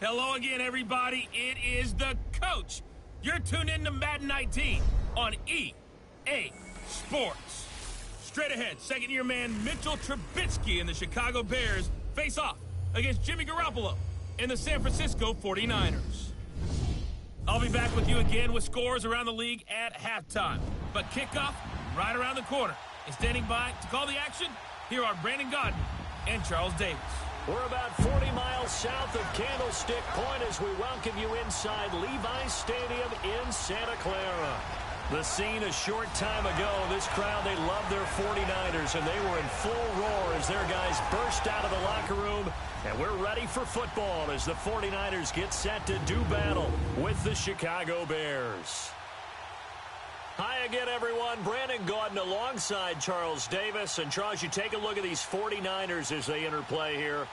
Hello again, everybody. It is the coach. You're tuned in to Madden 19 on EA Sports. Straight ahead, second-year man Mitchell Trubisky and the Chicago Bears face off against Jimmy Garoppolo and the San Francisco 49ers. I'll be back with you again with scores around the league at halftime. But kickoff right around the corner. And standing by to call the action, here are Brandon Gaudin and Charles Davis. We're about 40 miles south of Candlestick Point as we welcome you inside Levi's Stadium in Santa Clara. The scene a short time ago, this crowd, they love their 49ers, and they were in full roar as their guys burst out of the locker room. And we're ready for football as the 49ers get set to do battle with the Chicago Bears. Hi again, everyone. Brandon Gaudin alongside Charles Davis. And, Charles, you take a look at these 49ers as they enter play here.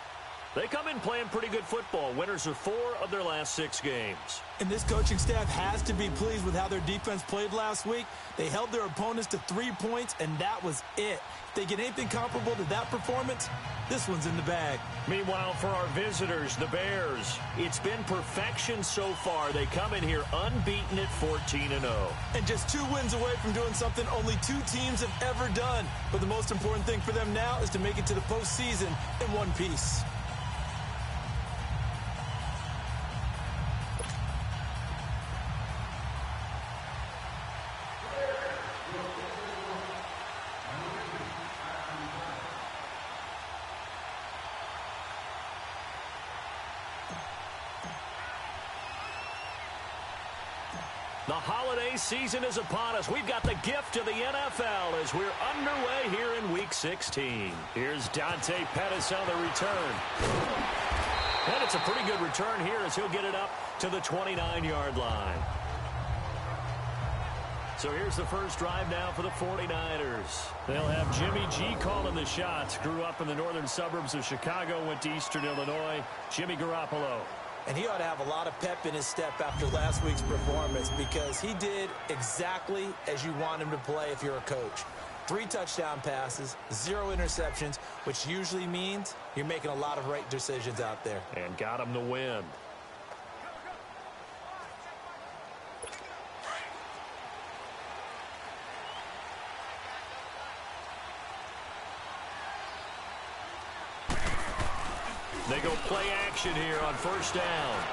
They come in playing pretty good football. Winners of 4 of their last 6 games. And this coaching staff has to be pleased with how their defense played last week. They held their opponents to 3 points, and that was it. If they get anything comparable to that performance, this one's in the bag. Meanwhile, for our visitors, the Bears, it's been perfection so far. They come in here unbeaten at 14-0. And just 2 wins away from doing something only 2 teams have ever done. But the most important thing for them now is to make it to the postseason in one piece. The holiday season is upon us. We've got the gift of the NFL as we're underway here in Week 16. Here's Dante Pettis on the return. And it's a pretty good return here as he'll get it up to the 29-yard line. So here's the first drive now for the 49ers. They'll have Jimmy G calling the shots. Grew up in the northern suburbs of Chicago, went to Eastern Illinois. Jimmy Garoppolo. And he ought to have a lot of pep in his step after last week's performance because he did exactly as you want him to play if you're a coach. 3 touchdown passes, 0 interceptions, which usually means you're making a lot of right decisions out there. And got him to win. They go play action here on first down.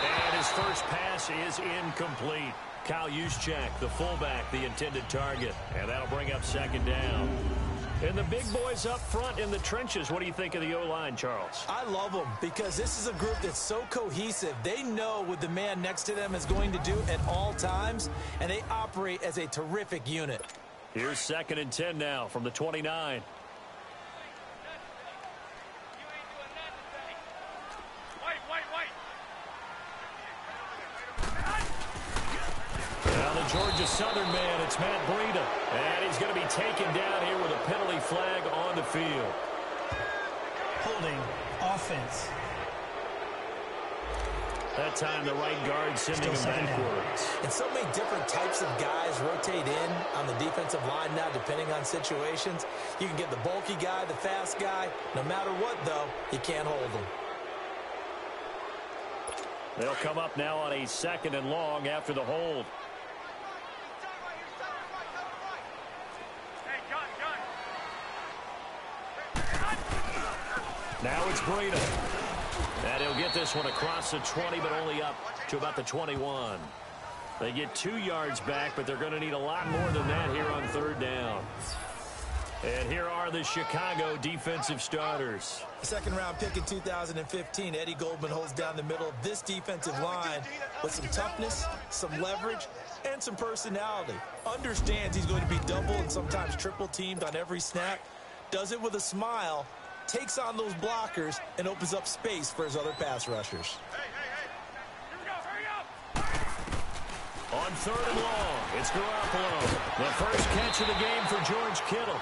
And his first pass is incomplete. Kyle Juszczyk, the fullback, the intended target. And that'll bring up second down. And the big boys up front in the trenches. What do you think of the O-line, Charles? I love them because this is a group that's so cohesive. They know what the man next to them is going to do at all times, and they operate as a terrific unit. Here's 2nd and 10 now from the 29. Georgia Southern man, it's Matt Breida. And he's going to be taken down here with a penalty flag on the field. Holding offense. That time the right guard sending him backwards. And so many different types of guys rotate in on the defensive line now depending on situations. You can get the bulky guy, the fast guy. No matter what, though, you can't hold them. They'll come up now on a 2nd and long after the hold. Now it's Breida. And he'll get this one across the 20, but only up to about the 21. They get 2 yards back, but they're going to need a lot more than that here on 3rd down. And here are the Chicago defensive starters. Second-round pick in 2015, Eddie Goldman holds down the middle of this defensive line with some toughness, some leverage, and some personality. Understands he's going to be double and sometimes triple teamed on every snap. Does it with a smile. Takes on those blockers and opens up space for his other pass rushers. Here we go, hurry up! On 3rd and long, it's Garoppolo. The first catch of the game for George Kittle.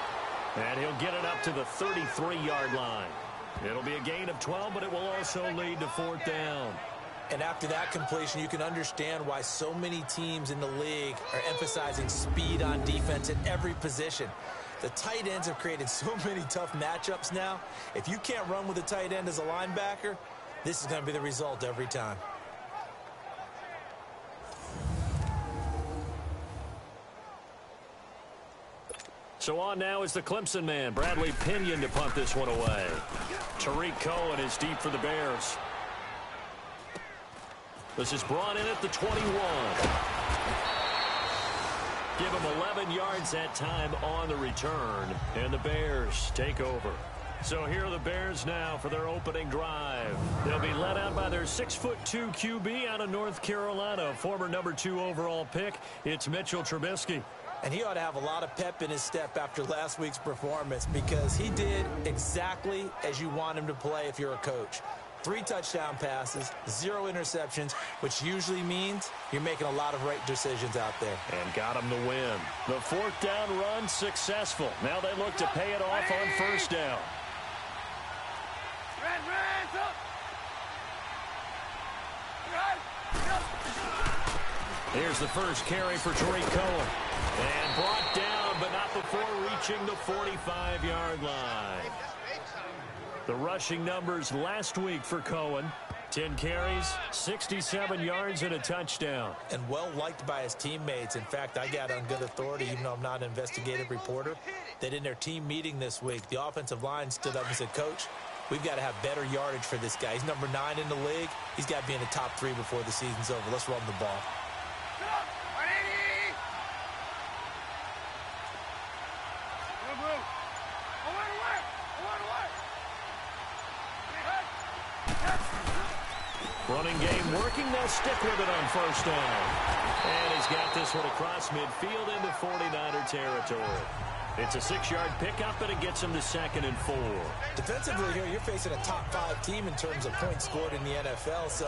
And he'll get it up to the 33-yard line. It'll be a gain of 12, but it will also lead to 4th down. And after that completion, you can understand why so many teams in the league are emphasizing speed on defense at every position. The tight ends have created so many tough matchups now. If you can't run with a tight end as a linebacker, This is going to be the result every time. So on now is the Clemson man, Bradley Pinion, to punt this one away. Tariq Cohen is deep for the Bears. This is brought in at the 21. Give him 11 yards that time on the return, and the Bears take over. So here are the Bears now for their opening drive. They'll be led out by their 6'2" QB out of North Carolina, former number 2 overall pick. It's Mitchell Trubisky. And he ought to have a lot of pep in his step after last week's performance because he did exactly as you want him to play if you're a coach. 3 touchdown passes, 0 interceptions, which usually means you're making a lot of right decisions out there. And got him to win. The 4th down run successful. Now they look to pay it off on 1st down. Here's the first carry for Tariq Cohen. And brought down, but not before reaching the 45-yard line. The rushing numbers last week for Cohen. 10 carries, 67 yards, and a touchdown. And well-liked by his teammates. In fact, I got on good authority, even though I'm not an investigative reporter, that in their team meeting this week, the offensive line stood up and said, Coach, we've got to have better yardage for this guy. He's number 9 in the league. He's got to be in the top 3 before the season's over. Let's run the ball. Running game working. They'll stick with it on 1st down. And he's got this one across midfield into 49er territory. It's a 6-yard pickup, and it gets him to 2nd and 4. Defensively here, you're facing a top 5 team in terms of points scored in the NFL. So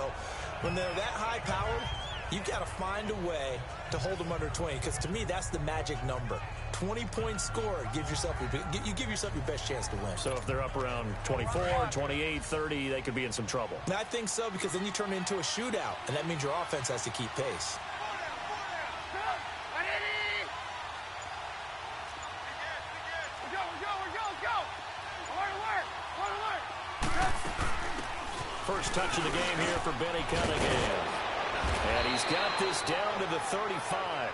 when they're that high-powered, you've got to find a way to hold them under 20, because to me, that's the magic number. 20 points scored gives yourself you give yourself your best chance to win. So if they're up around 24, 28, 30, they could be in some trouble. And I think so, because then you turn it into a shootout, and that means your offense has to keep pace. First touch of the game here for Benny Cunningham. And he's got this down to the 35.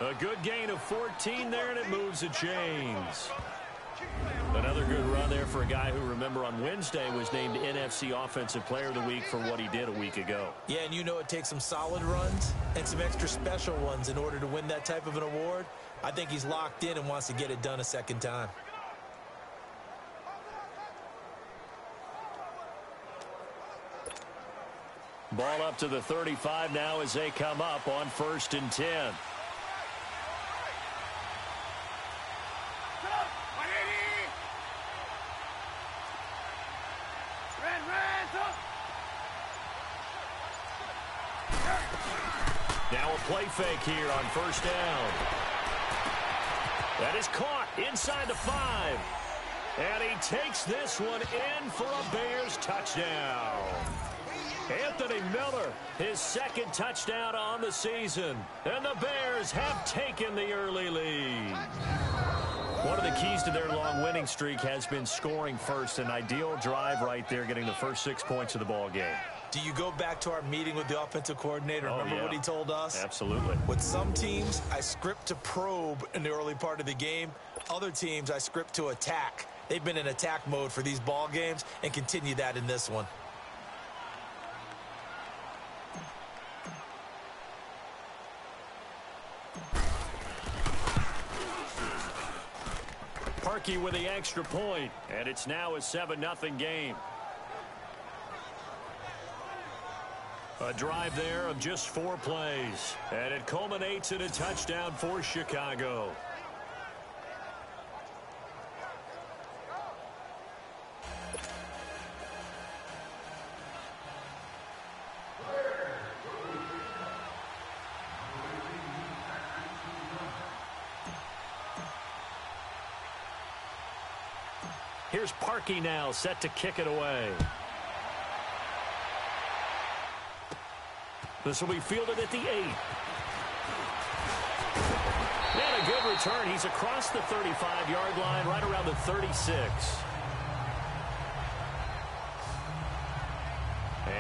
A good gain of 14 there, and it moves the chains. Another good run there for a guy who, remember, on Wednesday was named NFC Offensive Player of the Week for what he did a week ago. Yeah, and you know it takes some solid runs and some extra special ones in order to win that type of an award. I think he's locked in and wants to get it done a second time. Ball up to the 35 now as they come up on 1st and 10. Now a play fake here on 1st down. That is caught inside the 5. And he takes this one in for a Bears touchdown. Anthony Miller, his 2nd touchdown on the season. And the Bears have taken the early lead. One of the keys to their long winning streak has been scoring first. An ideal drive right there, getting the first 6 points of the ball game. Do you go back to our meeting with the offensive coordinator? Remember what he told us? Absolutely. With some teams, I script to probe in the early part of the game. Other teams, I script to attack. They've been in attack mode for these ball games and continue that in this one. Parkey with the extra point, and it's now a 7-0 game. A drive there of just 4 plays, and it culminates in a touchdown for Chicago. Here's Parkey now, set to kick it away. This will be fielded at the 8. And a good return. He's across the 35-yard line, right around the 36.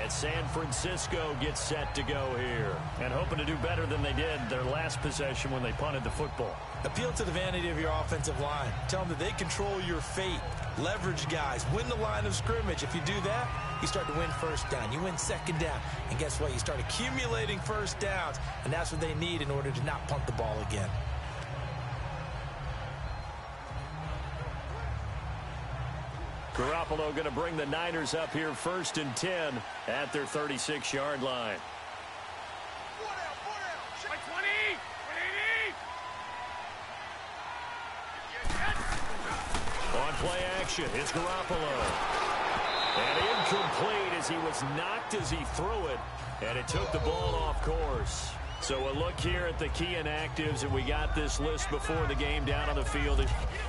And San Francisco gets set to go here. And hoping to do better than they did their last possession when they punted the football. Appeal to the vanity of your offensive line. Tell them that they control your fate. Leverage guys. Win the line of scrimmage. If you do that, you start to win first down. You win second down. And guess what? You start accumulating first downs. And that's what they need in order to not punt the ball again. Garoppolo going to bring the Niners up here 1st and 10 at their 36-yard line. On play action, it's Garoppolo. And incomplete as he was knocked as he threw it. And it took the ball off course. So a look here at the key inactives, and we got this list before the game down on the field.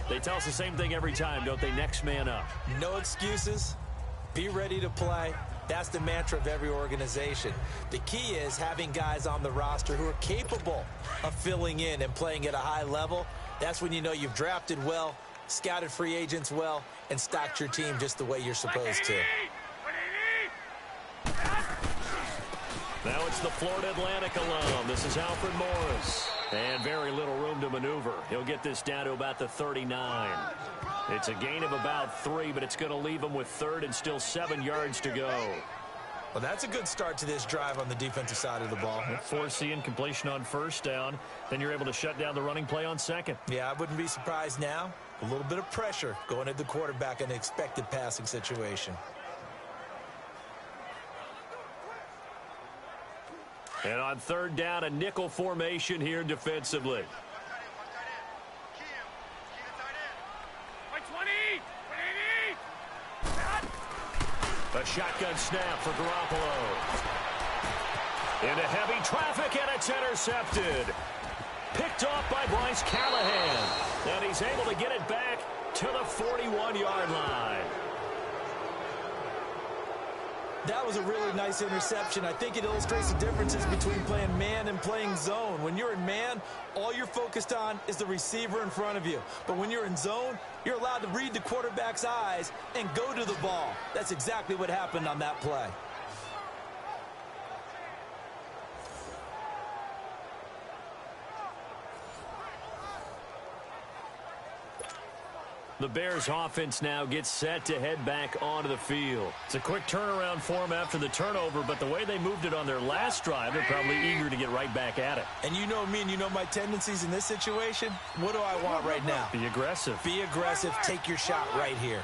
They tell us the same thing every time, don't they? Next man up. No excuses. Be ready to play. That's the mantra of every organization. The key is having guys on the roster who are capable of filling in and playing at a high level. That's when you know you've drafted well, scouted free agents well, and stocked your team just the way you're supposed to. Now it's the Florida Atlantic alum. This is Alfred Morris. And very little room to maneuver. He'll get this down to about the 39. It's a gain of about 3, but it's going to leave him with 3rd and still 7 yards to go. Well, that's a good start to this drive on the defensive side of the ball. Forcing completion on 1st down. Then you're able to shut down the running play on 2nd. Yeah, I wouldn't be surprised now. A little bit of pressure going at the quarterback in an expected passing situation. And on 3rd down, a nickel formation here defensively. A shotgun snap for Garoppolo. Into heavy traffic, and it's intercepted. Picked off by Bryce Callahan. And he's able to get it back to the 41-yard line. That was a really nice interception. I think it illustrates the differences between playing man and playing zone. When you're in man, all you're focused on is the receiver in front of you. But when you're in zone, you're allowed to read the quarterback's eyes and go to the ball. That's exactly what happened on that play. The Bears offense now gets set to head back onto the field. It's a quick turnaround for them after the turnover, but the way they moved it on their last drive, they're probably eager to get right back at it. And you know me and you know my tendencies in this situation. What do I want right now? Be aggressive. Be aggressive. Take your shot right here.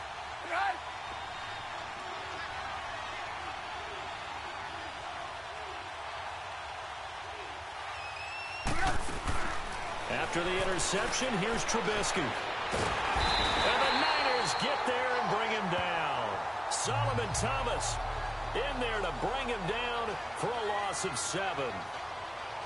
After the interception, here's Trubisky. And the Niners get there and bring him down. Solomon Thomas in there to bring him down for a loss of 7.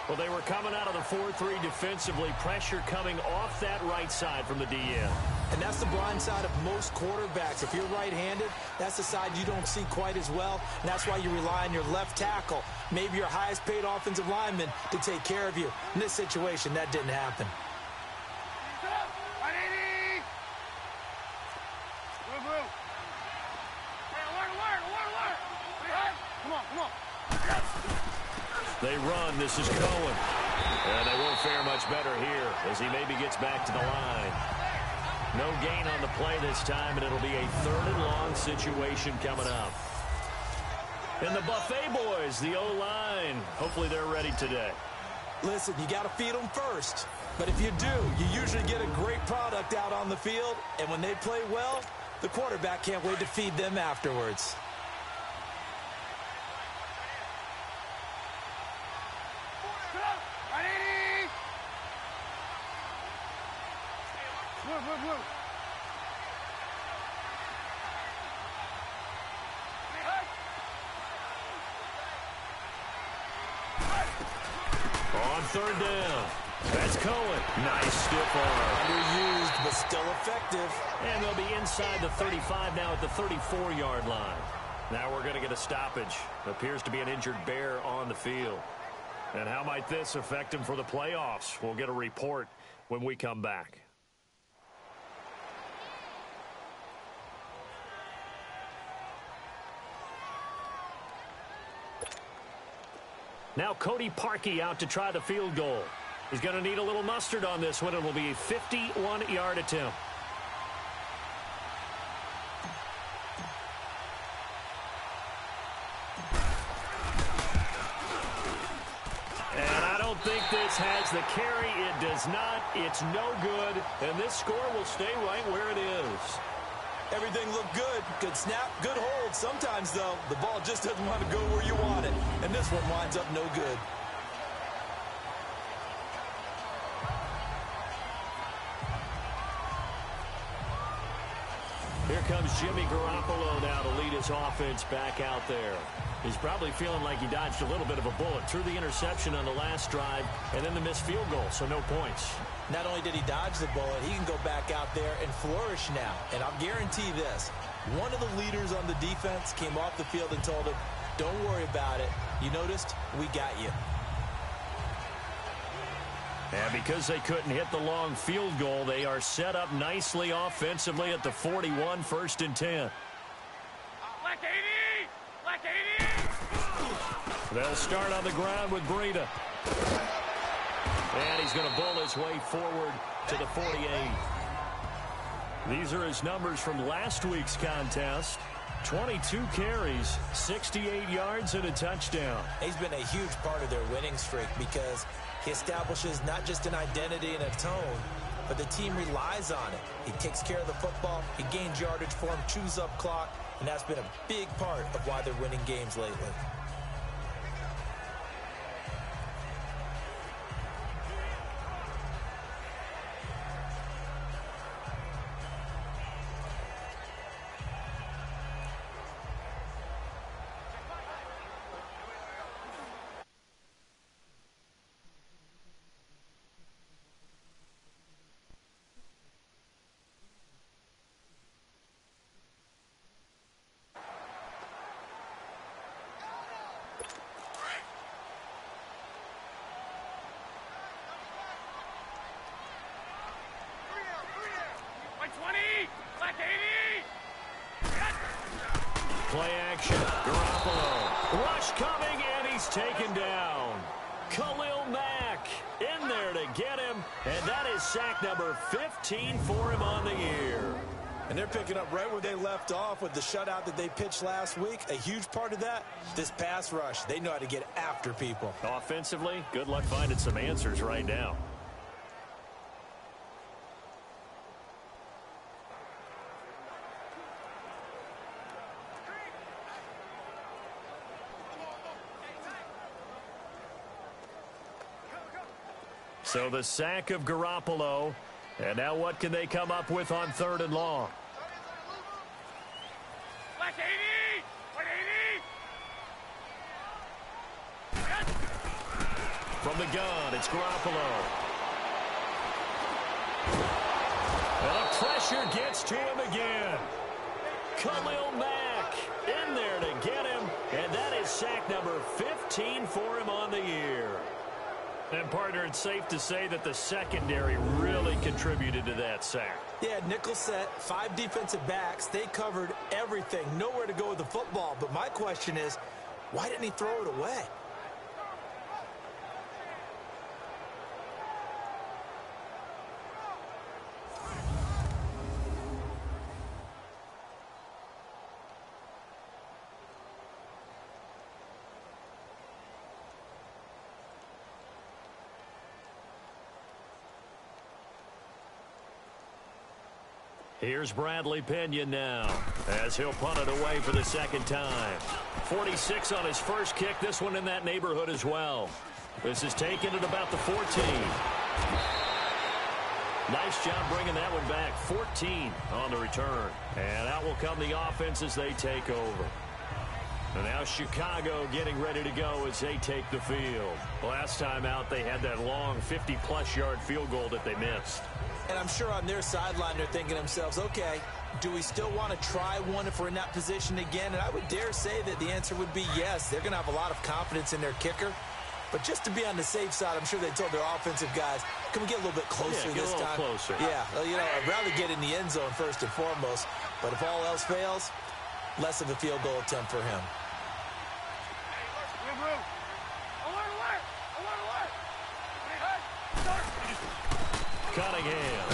Well, they were coming out of the 4-3 defensively. Pressure coming off that right side from the DN. And that's the blind side of most quarterbacks. If you're right-handed, that's the side you don't see quite as well. And that's why you rely on your left tackle, maybe your highest-paid offensive lineman, to take care of you. In this situation, that didn't happen. They run. This is Cohen. And they won't fare much better here as he maybe gets back to the line. No gain on the play this time, and it'll be a 3rd and long situation coming up. And the Buffet boys, the O-line, hopefully they're ready today. Listen, you got to feed them first. But if you do, you usually get a great product out on the field. And when they play well, the quarterback can't wait to feed them afterwards. On 3rd down, that's Cohen. Nice stiff arm. Underused, but still effective. And they'll be inside the 35 now at the 34-yard line. Now we're going to get a stoppage. Appears to be an injured Bear on the field. And how might this affect him for the playoffs? We'll get a report when we come back. Now Cody Parkey out to try the field goal. He's going to need a little mustard on this one. It will be a 51-yard attempt. And I don't think this has the carry. It does not. It's no good. And this score will stay right where it is. Everything looked good. Good snap, good hold. Sometimes, though, the ball just doesn't want to go where you want it. And this one winds up no good. Here comes Jimmy Garoppolo now to lead his offense back out there. He's probably feeling like he dodged a little bit of a bullet. Threw the interception on the last drive and then the missed field goal, so no points. Not only did he dodge the bullet, he can go back out there and flourish now. And I'll guarantee this, one of the leaders on the defense came off the field and told him, don't worry about it. You noticed? We got you. And because they couldn't hit the long field goal, they are set up nicely offensively at the 41, 1st and 10. Black 80! Black 80! They'll start on the ground with Breida. And he's going to bull his way forward to the 48. These are his numbers from last week's contest. 22 carries, 68 yards, and a touchdown. He's been a huge part of their winning streak because he establishes not just an identity and a tone, but the team relies on it. He takes care of the football, he gains yardage for him, chews up clock, and that's been a big part of why they're winning games lately. Play action. Garoppolo. Rush coming, and he's taken down. Khalil Mack in there to get him, and that is sack number 15 for him on the year. And they're picking up right where they left off with the shutout that they pitched last week. A huge part of that, this pass rush. They know how to get after people. Offensively, good luck finding some answers right now. So the sack of Garoppolo. And now what can they come up with on 3rd and long? Black 80! Black 80! From the gun, it's Garoppolo. And the pressure gets to him again. Khalil Mack in there to get him. And that is sack number 15 for him on the year. And, partner, it's safe to say that the secondary really contributed to that sack. Yeah, nickel set, 5 defensive backs. They covered everything. Nowhere to go with the football. But my question is, why didn't he throw it away? Here's Bradley Pinion now as he'll punt it away for the 2nd time. 46 on his first kick. This one in that neighborhood as well. This is taken at about the 14. Nice job bringing that one back. 14 on the return. And out will come the offense as they take over. And now Chicago getting ready to go as they take the field. Last time out, they had that long 50-plus yard field goal that they missed. And I'm sure on their sideline they're thinking to themselves, okay, do we still want to try one if we're in that position again? And I would dare say that the answer would be yes. They're going to have a lot of confidence in their kicker. But just to be on the safe side, I'm sure they told their offensive guys, can we get a little bit closer this time? Closer. Yeah, well, you know, I'd rather get in the end zone first and foremost. But if all else fails, less of a field goal attempt for him. Alert, Cunningham.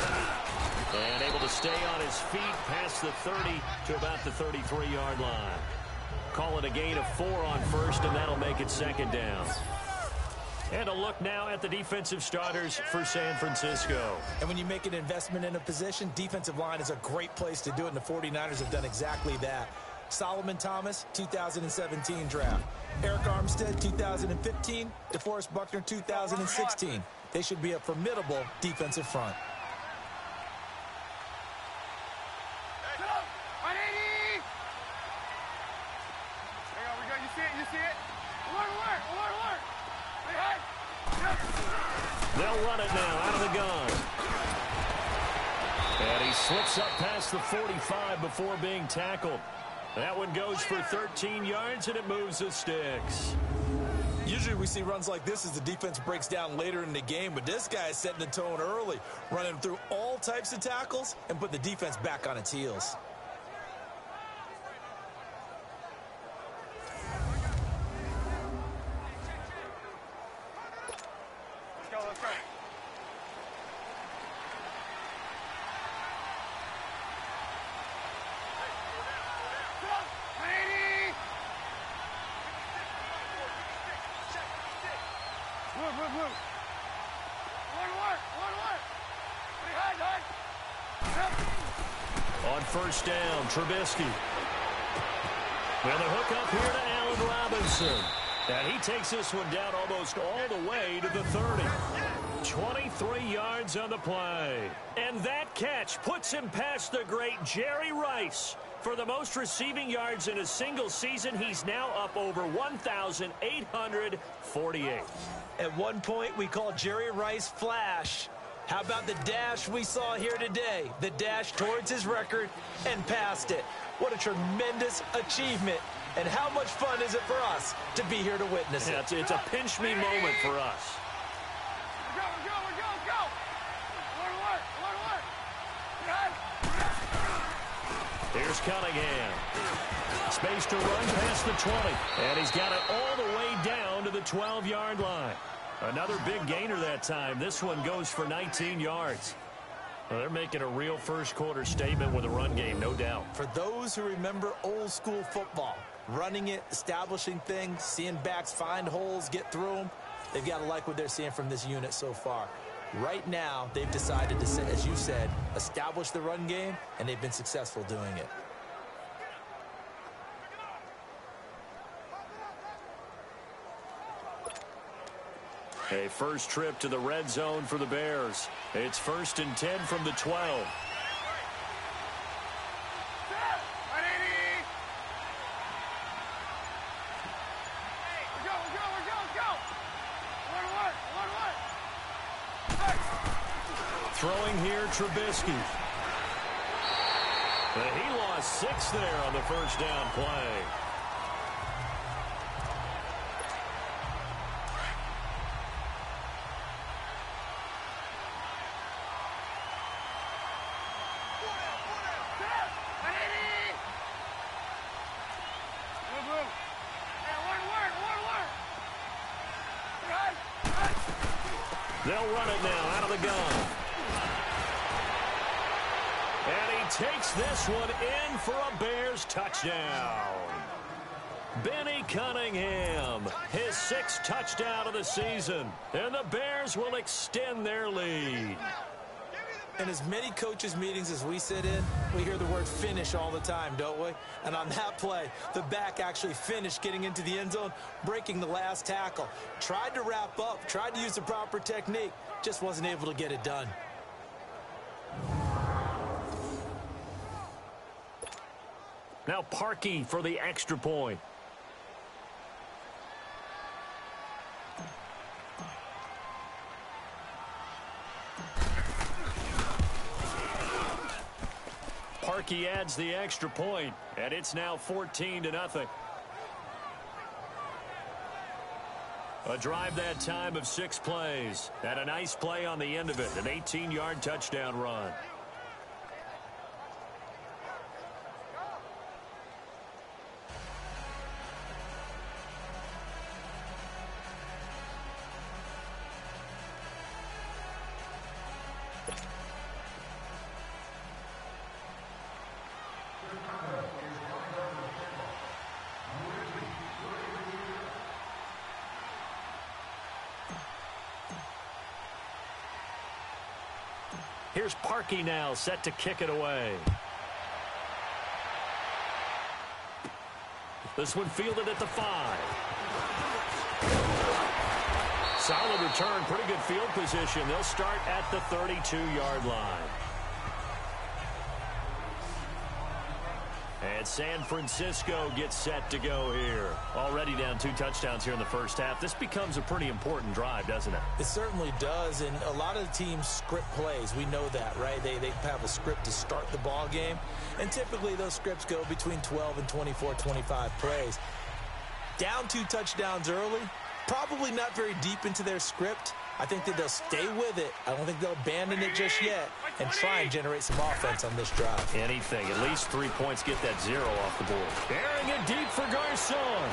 And able to stay on his feet past the 30 to about the 33-yard line. Call it a gain of 4 on first, and that'll make it second down. And a look now at the defensive starters for San Francisco. And when you make an investment in a position, defensive line is a great place to do it, and the 49ers have done exactly that. Solomon Thomas, 2017 draft. Eric Armstead, 2015. DeForest Buckner, 2016. They should be a formidable defensive front. They'll run it now out of the gun. And he slips up past the 45 before being tackled. That one goes for 13 yards, and it moves the sticks. Usually we see runs like this as the defense breaks down later in the game, but this guy is setting the tone early, running through all types of tackles and put the defense back on its heels. On first down, Trubisky. With a hook up here to Allen Robinson. And he takes this one down almost all the way to the 30. 23 yards on the play. And that catch puts him past the great Jerry Rice. For the most receiving yards in a single season, he's now up over 1,848. At one point, we called Jerry Rice Flash. How about the dash we saw here today? The dash towards his record and past it. What a tremendous achievement. And how much fun is it for us to be here to witness it? It's a pinch-me moment for us. Go. Here's Cunningham. Space to run past the 20. And he's got it all the way down to the 12-yard line. Another big gainer that time. This one goes for 19 yards. Well, they're making a real first-quarter statement with a run game, no doubt. For those who remember old-school football, running it, establishing things, seeing backs find holes, get through them, they've got to like what they're seeing from this unit so far. Right now, they've decided to, as you said, establish the run game, and they've been successful doing it. A first trip to the red zone for the Bears. It's 1st and 10 from the 12. Throwing here, Trubisky. But he lost 6 there on the first down play. They'll run it now out of the gun. And he takes this one in for a Bears touchdown. Benny Cunningham, his 6th touchdown of the season. And the Bears will extend their lead. In as many coaches' meetings as we sit in, we hear the word finish all the time, don't we? And on that play, the back actually finished getting into the end zone, breaking the last tackle. Tried to wrap up, tried to use the proper technique, just wasn't able to get it done. Now Parkey for the extra point. Parkey adds the extra point, and it's now 14-0. A drive that time of 6 plays, and a nice play on the end of it, an 18-yard touchdown run. Here's Parkey now, set to kick it away. This one fielded at the 5. Solid return, pretty good field position. They'll start at the 32-yard line. And San Francisco gets set to go here. Already down 2 touchdowns here in the first half. This becomes a pretty important drive, doesn't it? It certainly does, and a lot of the teams script plays. We know that, right? They have a script to start the ball game, and typically those scripts go between 12 and 24, 25 plays. Down 2 touchdowns early, probably not very deep into their script. I think that they'll stay with it. I don't think they'll abandon it just yet and try and generate some offense on this drive. Anything. At least 3 points, get that 0 off the board. Airing it deep for Garcon.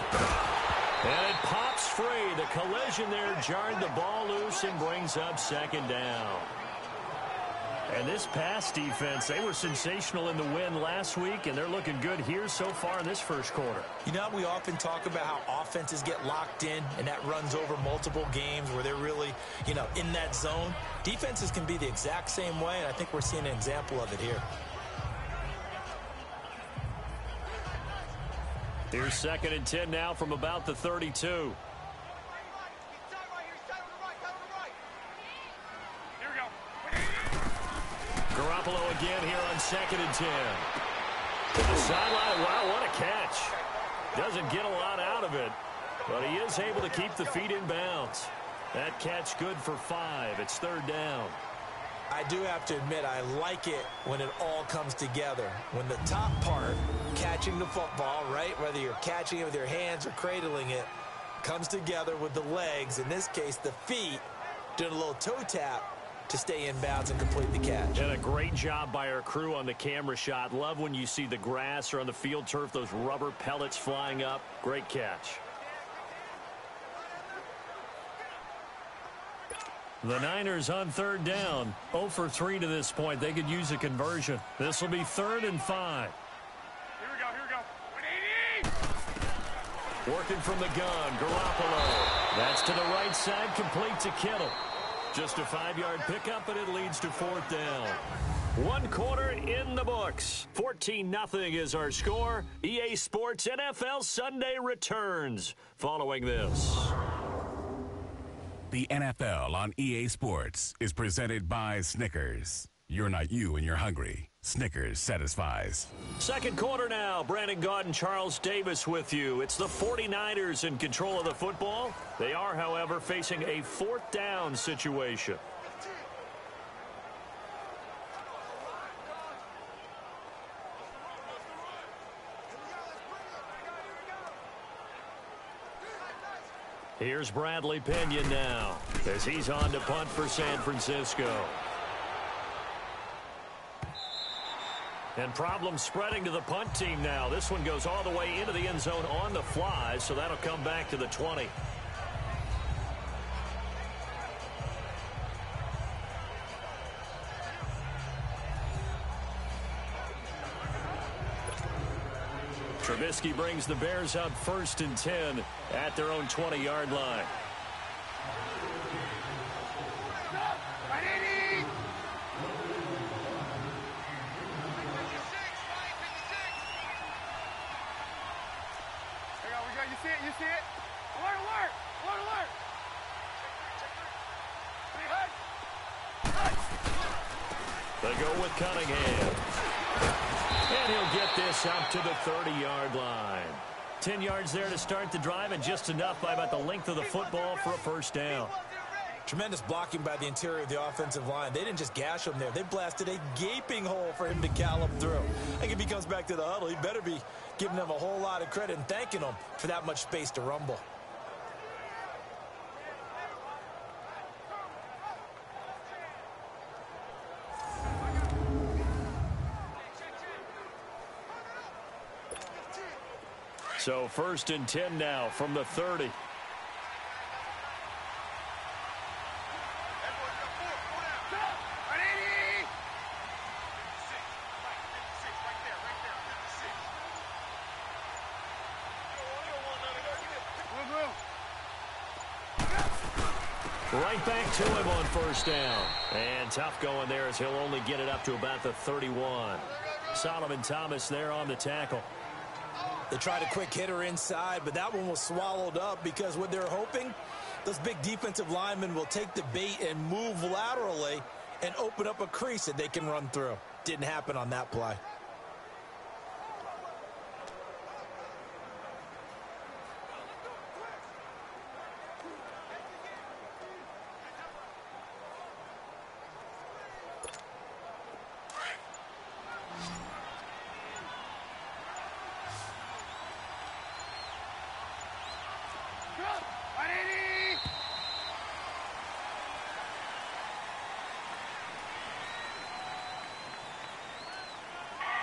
And it pops free. The collision there jarred the ball loose and brings up 2nd down. And this pass defense, they were sensational in the win last week, and they're looking good here so far in this first quarter. You know, we often talk about how offenses get locked in, and that runs over multiple games where they're really, in that zone. Defenses can be the exact same way, and I think we're seeing an example of it here. Here's 2nd and 10 now from about the 32. Garoppolo again here on 2nd and 10. To the sideline. Wow, what a catch. Doesn't get a lot out of it, but he is able to keep the feet in bounds. That catch good for 5. It's 3rd down. I do have to admit, I like it when it all comes together. When the top part, catching the football, right, whether you're catching it with your hands or cradling it, comes together with the legs, in this case the feet, doing a little toe tap to stay in bounds and complete the catch. And a great job by our crew on the camera shot. Love when you see the grass or on the field turf, those rubber pellets flying up. Great catch. The Niners on 3rd down. 0 for 3 to this point. They could use a conversion. This will be 3rd and 5. Here we go. 180. Working from the gun, Garoppolo. That's to the right side, complete to Kittle. Just a 5-yard pickup, and it leads to 4th down. 1 quarter in the books. 14-0 is our score. EA Sports NFL Sunday returns following this. The NFL on EA Sports is presented by Snickers. You're not you when you're hungry. Snickers satisfies. 2nd quarter now. Brandon Gaud and Charles Davis with you. It's the 49ers in control of the football. They are, however, facing a 4th down situation. Here's Bradley Pinion now as he's on to punt for San Francisco. And problems spreading to the punt team now. This one goes all the way into the end zone on the fly, so that'll come back to the 20. Trubisky brings the Bears up 1st and 10 at their own 20-yard line. You see it? Alert, alert! Alert, alert! They go with Cunningham. And he'll get this out to the 30-yard line. 10 yards there to start the drive, and just enough by about the length of the football for a 1st down. Tremendous blocking by the interior of the offensive line. They didn't just gash him there. They blasted a gaping hole for him to gallop through. I think if he comes back to the huddle, he better be giving them a whole lot of credit and thanking them for that much space to rumble. So 1st and 10 now from the 30. Right back to him on first down. And tough going there as he'll only get it up to about the 31. Solomon Thomas there on the tackle. They tried a quick hitter inside, but that one was swallowed up because what they're hoping, those big defensive linemen will take the bait and move laterally and open up a crease that they can run through. Didn't happen on that play.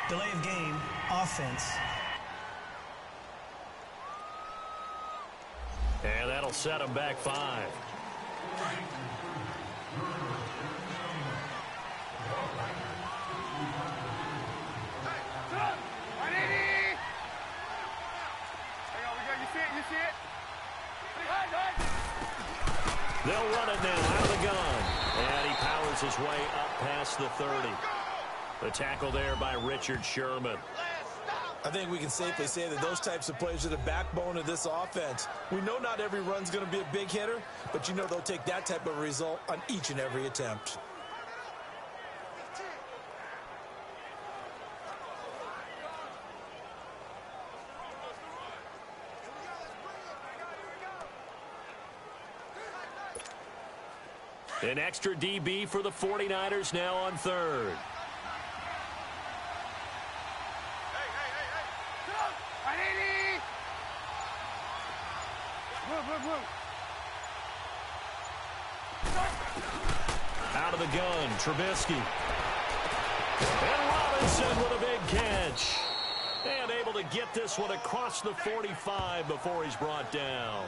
Delay of game, offense. And that'll set him back 5. They'll run it now out of the gun. And he powers his way up past the 30. The tackle there by Richard Sherman. I think we can safely say that those types of plays are the backbone of this offense. We know not every run's going to be a big hitter, but you know they'll take that type of result on each and every attempt. An extra DB for the 49ers now on third. Out of the gun, Trubisky. And Robinson with a big catch. And able to get this one across the 45 before he's brought down.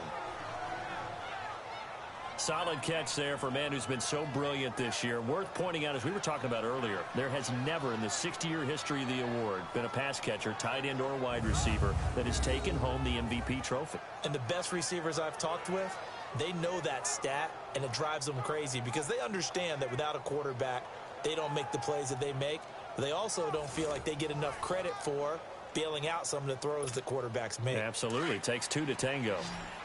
Solid catch there for a man who's been so brilliant this year. Worth pointing out, as we were talking about earlier, there has never in the 60-year history of the award been a pass catcher, tight end, or wide receiver that has taken home the MVP trophy. And the best receivers I've talked with, they know that stat, and it drives them crazy because they understand that without a quarterback, they don't make the plays that they make. But they also don't feel like they get enough credit for bailing out some of the throws that quarterbacks make. Absolutely. Takes two to tango.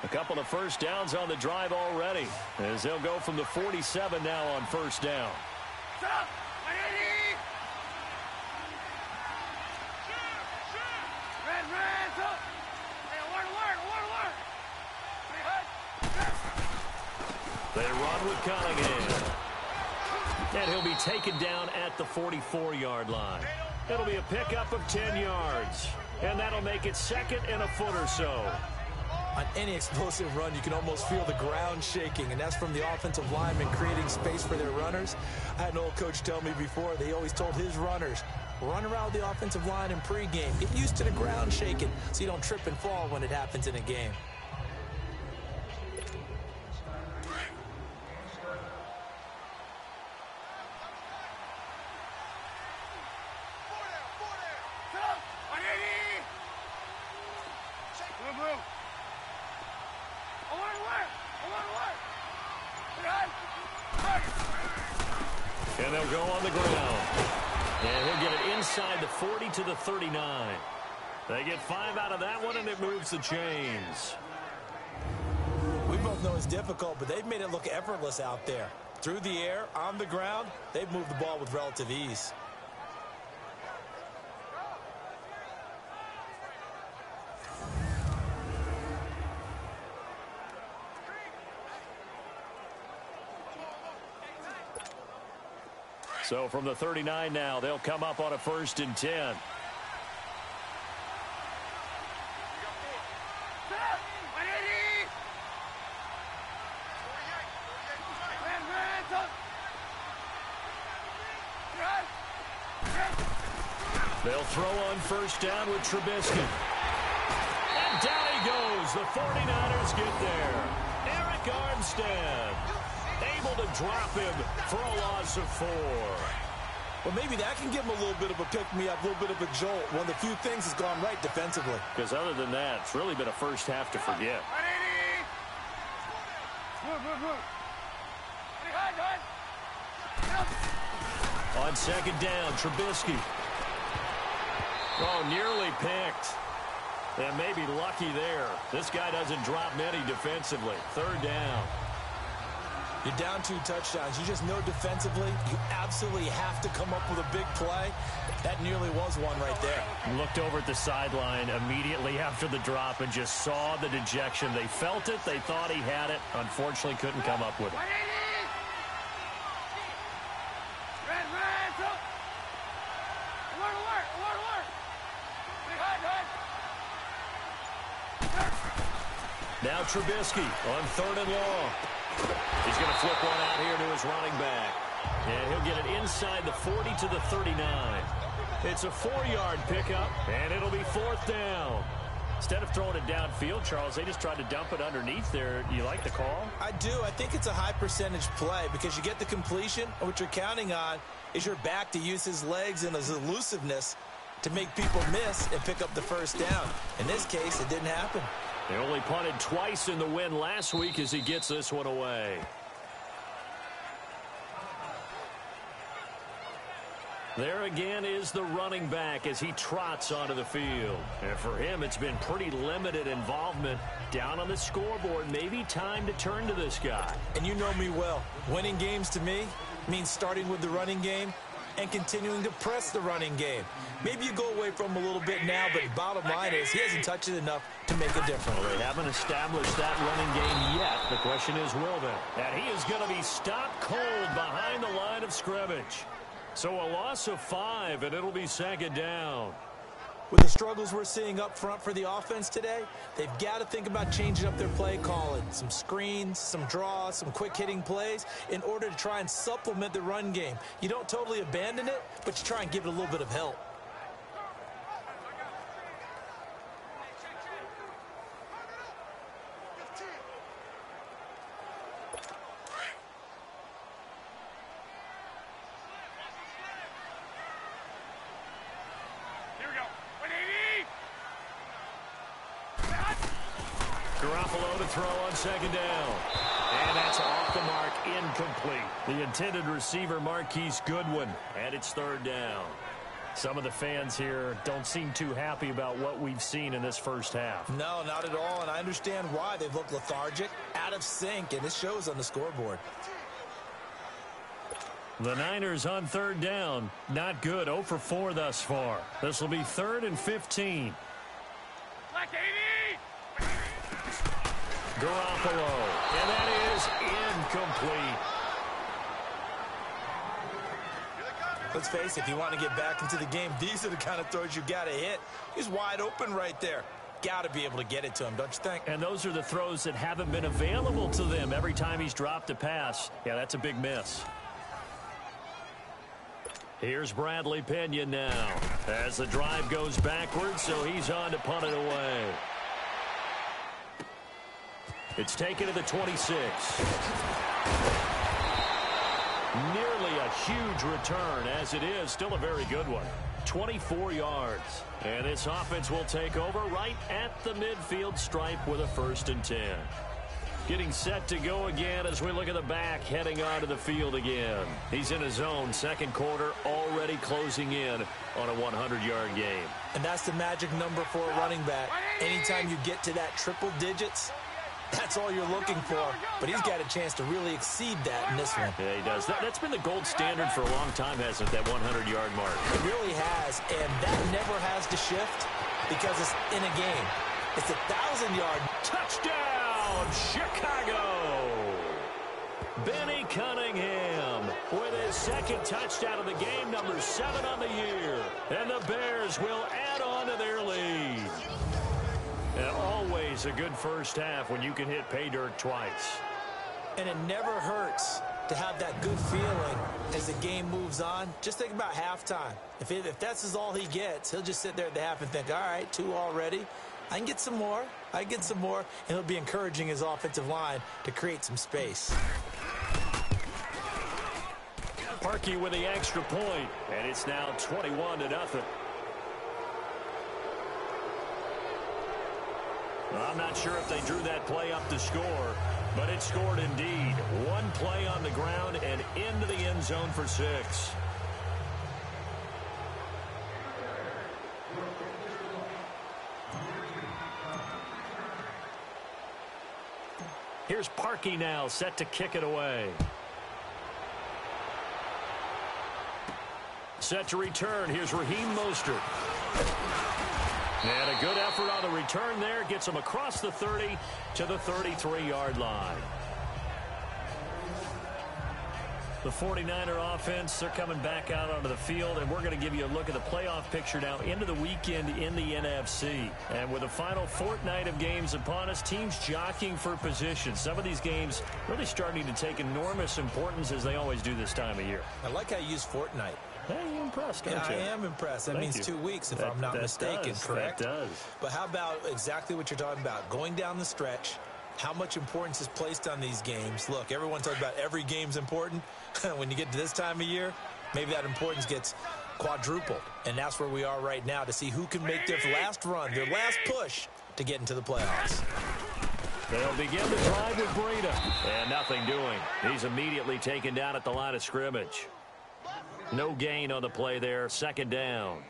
A couple of first downs on the drive already, as they'll go from the 47 now on first down. They run with Cunningham. And he'll be taken down at the 44-yard line. It'll be a pickup of 10 yards. And that'll make it second and a foot or so. On any explosive run, you can almost feel the ground shaking, and that's from the offensive linemen creating space for their runners. I had an old coach tell me before, they always told his runners, run around the offensive line in pregame. Get used to the ground shaking so you don't trip and fall when it happens in a game. And they'll go on the ground. And he'll get it inside the 40 to the 39. They get 5 out of that one, and it moves the chains. We both know it's difficult, but they've made it look effortless out there. Through the air, on the ground, they've moved the ball with relative ease. So from the 39 now, they'll come up on a 1st and 10. They'll throw on 1st down with Trubisky. And down he goes. The 49ers get there. Eric Armstead able to drop him for a loss of 4. Well, maybe that can give him a little bit of a pick-me-up, a little bit of a jolt. One of the few things has gone right defensively. Because other than that, it's really been a first half to forget. on second down. Trubisky. Oh, nearly picked. And maybe lucky there. This guy doesn't drop many defensively. Third down. You're down 2 touchdowns. You just know defensively you absolutely have to come up with a big play. That nearly was one right there. Looked over at the sideline immediately after the drop and just saw the dejection. They felt it. They thought he had it. Unfortunately, couldn't come up with it. Now Trubisky on third and long. He's going to flip one out here to his running back. And he'll get it inside the 40 to the 39. It's a 4-yard pickup, and it'll be fourth down. Instead of throwing it downfield, Charles, they just tried to dump it underneath there. You like the call? I do. I think it's a high percentage play because you get the completion, and what you're counting on is your back to use his legs and his elusiveness to make people miss and pick up the first down. In this case, it didn't happen. They only punted twice in the win last week as he gets this one away. There again is the running back as he trots onto the field. And for him, it's been pretty limited involvement. Down on the scoreboard, maybe time to turn to this guy. And you know me well. Winning games to me means starting with the running game and continuing to press the running game. Maybe you go away from him a little bit now, but bottom line is he hasn't touched it enough to make a difference. Well, they haven't established that running game yet. The question is, will they? And he is going to be stopped cold behind the line of scrimmage. So a loss of 5, and it'll be second down. With the struggles we're seeing up front for the offense today, they've got to think about changing up their play calling. Some screens, some draws, some quick-hitting plays in order to try and supplement the run game. You don't totally abandon it, but you try and give it a little bit of help. Garoppolo to throw on second down. And that's off the mark, incomplete. The intended receiver, Marquise Goodwin, and it's third down. Some of the fans here don't seem too happy about what we've seen in this first half. No, not at all, and I understand why. They've looked lethargic, out of sync, and it shows on the scoreboard. The Niners on third down. Not good. 0 for 4 thus far. This will be 3rd and 15. Garoppolo, and that is incomplete. Let's face it, if you want to get back into the game, these are the kind of throws you got to hit. He's wide open right there. Got to be able to get it to him, don't you think? And those are the throws that haven't been available to them every time he's dropped a pass. Yeah, that's a big miss. Here's Bradley Pinion now as the drive goes backwards, so he's on to punt it away. It's taken to the 26. Nearly a huge return, as it is still a very good one. 24 yards. And this offense will take over right at the midfield stripe with a 1st and 10. Getting set to go again as we look at the back, heading onto the field again. He's in his zone, second quarter, already closing in on a 100-yard game. And that's the magic number for a running back. Anytime you get to that triple digits, that's all you're looking for. But he's got a chance to really exceed that in this one. Yeah, he does. That's been the gold standard for a long time, hasn't it, that 100-yard mark? It really has, and that never has to shift because it's in a game. It's a 1,000-yard touchdown, Chicago. Benny Cunningham with his 2nd touchdown of the game, number 7 on the year. And the Bears will add on to their lead. And always a good first half when you can hit pay dirt twice. And it never hurts to have that good feeling as the game moves on. Just think about halftime. If that's all he gets, he'll just sit there at the half and think, all right, 2 already. I can get some more. I get some more. And he'll be encouraging his offensive line to create some space. Parkey with the extra point. And it's now 21-0. I'm not sure if they drew that play up to score, but it scored indeed. One play on the ground and into the end zone for 6. Here's Parkey now, set to kick it away. Set to return. Here's Raheem Mostert. And a good effort on the return there. Gets him across the 30 to the 33-yard line. The 49er offense, they're coming back out onto the field, and we're going to give you a look at the playoff picture now into the weekend in the NFC. And with the final fortnight of games upon us, teams jockeying for position. Some of these games really starting to take enormous importance as they always do this time of year. I like how you use fortnight. Hey, you're impressed, aren't you? I am impressed. That means 2 weeks, if I'm not mistaken, correct? That does. But how about exactly what you're talking about? Going down the stretch, how much importance is placed on these games. Look, everyone talks about every game's important. When you get to this time of year, maybe that importance gets quadrupled. And that's where we are right now to see who can make their last run, their last push to get into the playoffs. They'll begin the drive with Breda. And nothing doing. He's immediately taken down at the line of scrimmage. No gain on the play there. Second down.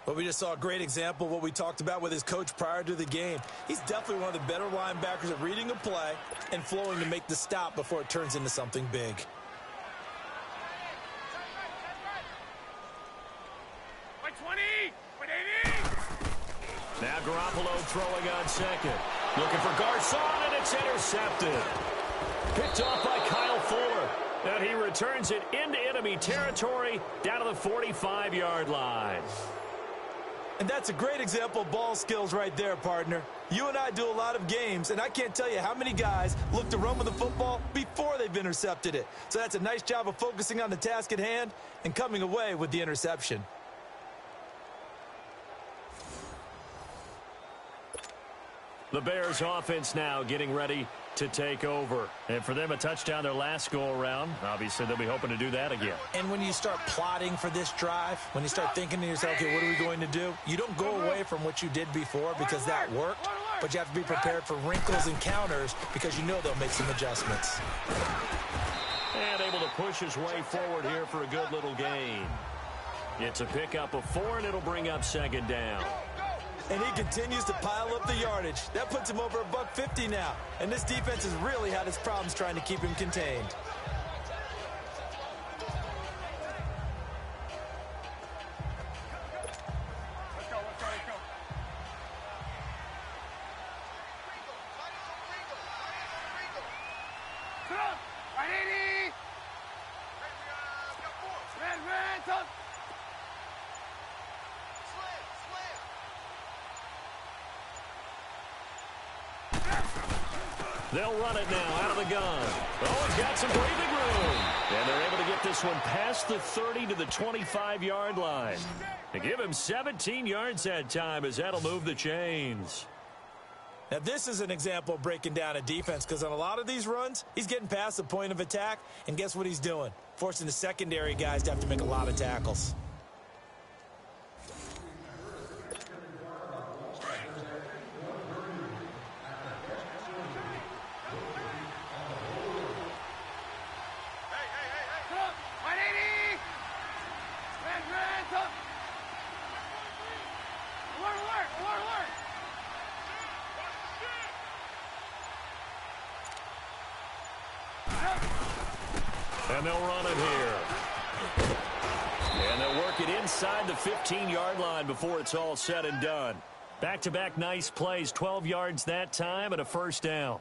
Well, we just saw a great example of what we talked about with his coach prior to the game. He's definitely one of the better linebackers at reading a play and flowing to make the stop before it turns into something big. Now Garoppolo throwing on second. Looking for Garcon, and it's intercepted. Picked off by Kyle Fuller. And he returns it into enemy territory down to the 45-yard line. And that's a great example of ball skills right there, partner. You and I do a lot of games, and I can't tell you how many guys look to run with the football before they've intercepted it. So that's a nice job of focusing on the task at hand and coming away with the interception. The Bears offense now getting ready to take over. And for them, a touchdown their last go-around. Obviously, they'll be hoping to do that again. And when you start plotting for this drive, when you start thinking to yourself, okay, what are we going to do? You don't go away from what you did before because that worked, but you have to be prepared for wrinkles and counters because you know they'll make some adjustments. And able to push his way forward here for a good little gain. It's a pickup of 4, and it'll bring up second down. And he continues to pile up the yardage. That puts him over $150 now. And this defense has really had its problems trying to keep him contained. Let's go. Come on. 180. Red, top. They'll run it now out of the gun. Oh, he's got some breathing room. And they're able to get this one past the 30 to the 25-yard line. They give him 17 yards that time as that'll move the chains. Now, this is an example of breaking down a defense because on a lot of these runs, he's getting past the point of attack, and guess what he's doing? Forcing the secondary guys to have to make a lot of tackles. And they'll run it here. And they'll work it inside the 15-yard line before it's all said and done. Back-to-back nice plays, 12 yards that time and a first down.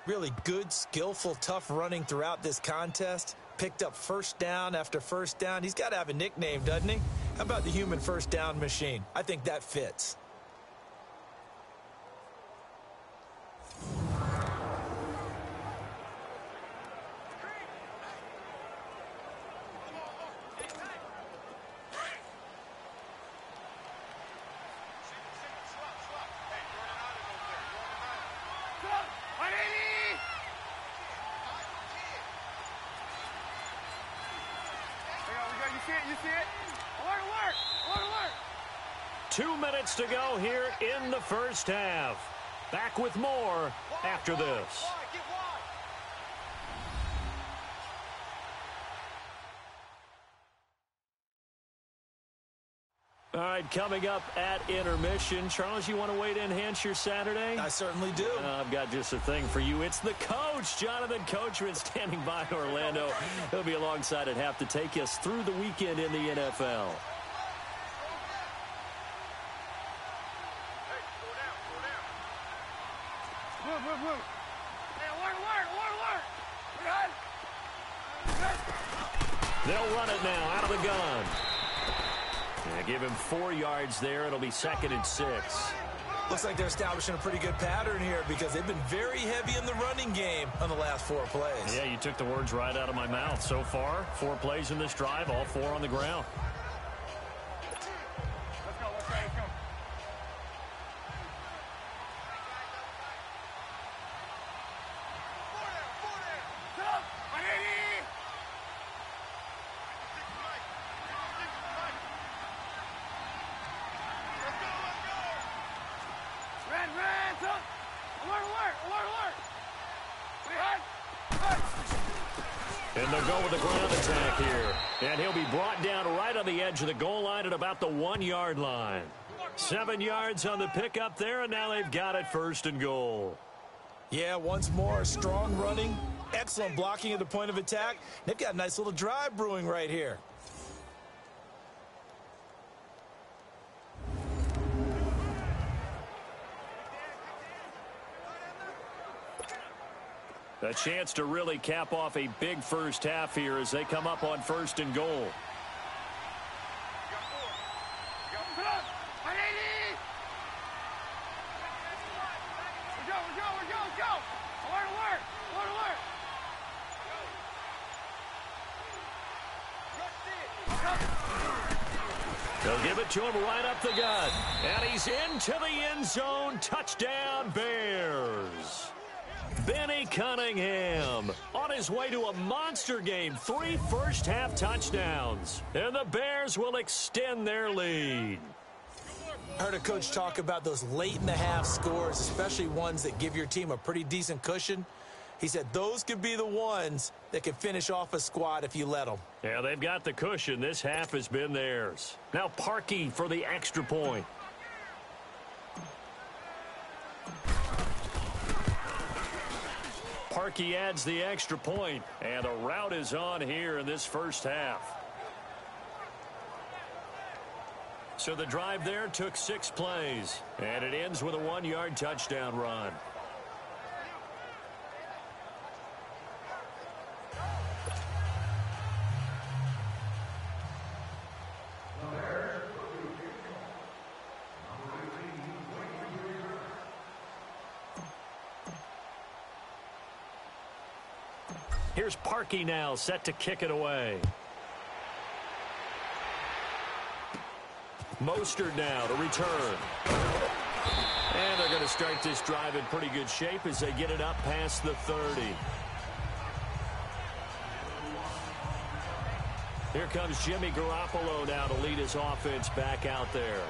Really good, skillful, tough running throughout this contest. Picked up first down after first down. He's got to have a nickname, doesn't he? How about the human first down machine? I think that fits. You see it? Alert! 2 minutes to go here in the first half. Back with more after this. All right, coming up at intermission. Charles, you want to wait to enhance your Saturday? I certainly do. I've got just a thing for you. It's the coach, Jonathan Coachman, standing by in Orlando. He'll be alongside at half to take us through the weekend in the NFL. They'll run it now out of the gun. Give him 4 yards there. It'll be 2nd and 6. Looks like they're establishing a pretty good pattern here because they've been very heavy in the running game on the last 4 plays. Yeah, you took the words right out of my mouth. So far, 4 plays in this drive, all 4 on the ground. Let's go, let's go, let's go. And they'll go with the ground attack here. And he'll be brought down right on the edge of the goal line at about the 1-yard line. 7 yards on the pickup there, and now they've got it 1st and goal. Yeah, once more, strong running, excellent blocking at the point of attack. They've got a nice little drive brewing right here. A chance to really cap off a big first half here as they come up on 1st and goal. They'll give it to him right up the gut. And he's into the end zone. Touchdown, Bears. Benny Cunningham on his way to a monster game. 3 first-half touchdowns. And the Bears will extend their lead. I heard a coach talk about those late-in-the-half scores, especially ones that give your team a pretty decent cushion. He said those could be the ones that could finish off a squad if you let them. Yeah, they've got the cushion. This half has been theirs. Now Parkey for the extra point. Parkey adds the extra point, and the route is on here in this first half. So the drive there took 6 plays, and it ends with a 1-yard touchdown run. Here's Parkey now, set to kick it away. Mostert now to return. And they're going to start this drive in pretty good shape as they get it up past the 30. Here comes Jimmy Garoppolo now to lead his offense back out there.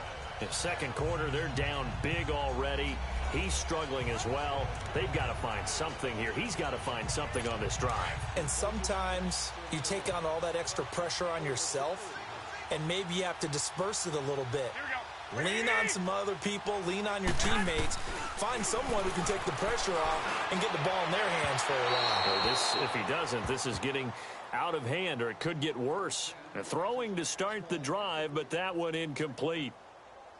In the second quarter, they're down big already. He's struggling as well. They've got to find something here. He's got to find something on this drive. And sometimes you take on all that extra pressure on yourself, and maybe you have to disperse it a little bit. Lean on some other people, lean on your teammates, find someone who can take the pressure off and get the ball in their hands for a while. Well, this, if he doesn't, this is getting out of hand, or it could get worse. Throwing to start the drive, but that one incomplete.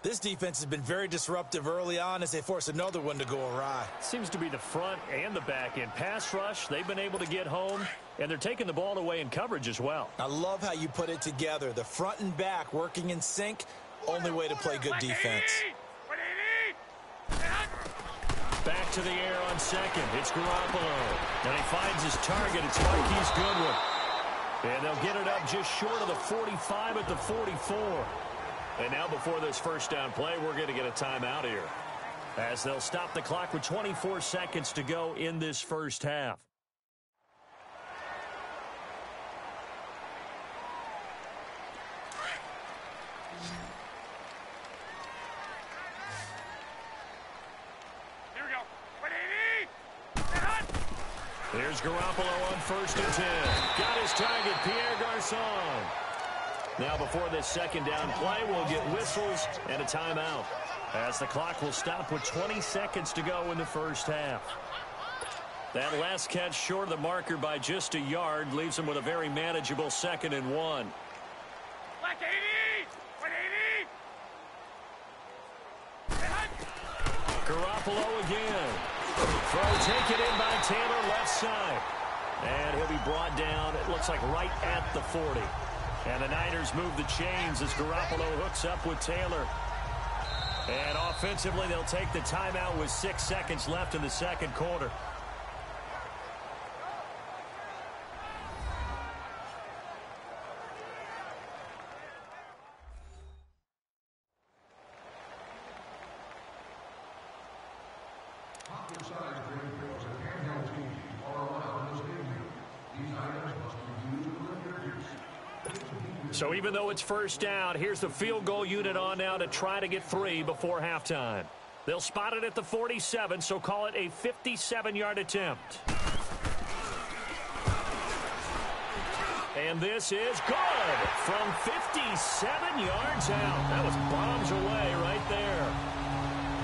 This defense has been very disruptive early on as they force another one to go awry. Seems to be the front and the back end. Pass rush, they've been able to get home, and they're taking the ball away in coverage as well. I love how you put it together. The front and back working in sync, only way to play good defense. Back to the air on second. It's Garoppolo. And he finds his target. It's Marquise Goodwin. And they'll get it up just short of the 45 at the 44. And now before this first down play, we're going to get a timeout here, as they'll stop the clock with 24 seconds to go in this first half. Here we go. Here's Garoppolo on 1st and 10. Got his target, Pierre Garçon. Now before this second down play, we'll get whistles and a timeout, as the clock will stop with 20 seconds to go in the first half. That last catch short of the marker by just a yard leaves them with a very manageable 2nd and 1. Black 80! 180! Garoppolo again. Throw taken in by Taylor, left side. And he'll be brought down, it looks like right at the 40. And the Niners move the chains as Garoppolo hooks up with Taylor. And offensively, they'll take the timeout with 6 seconds left in the second quarter. So even though it's first down, here's the field goal unit on now to try to get 3 before halftime. They'll spot it at the 47, so call it a 57-yard attempt. And this is good from 57 yards out. That was bombs away right there.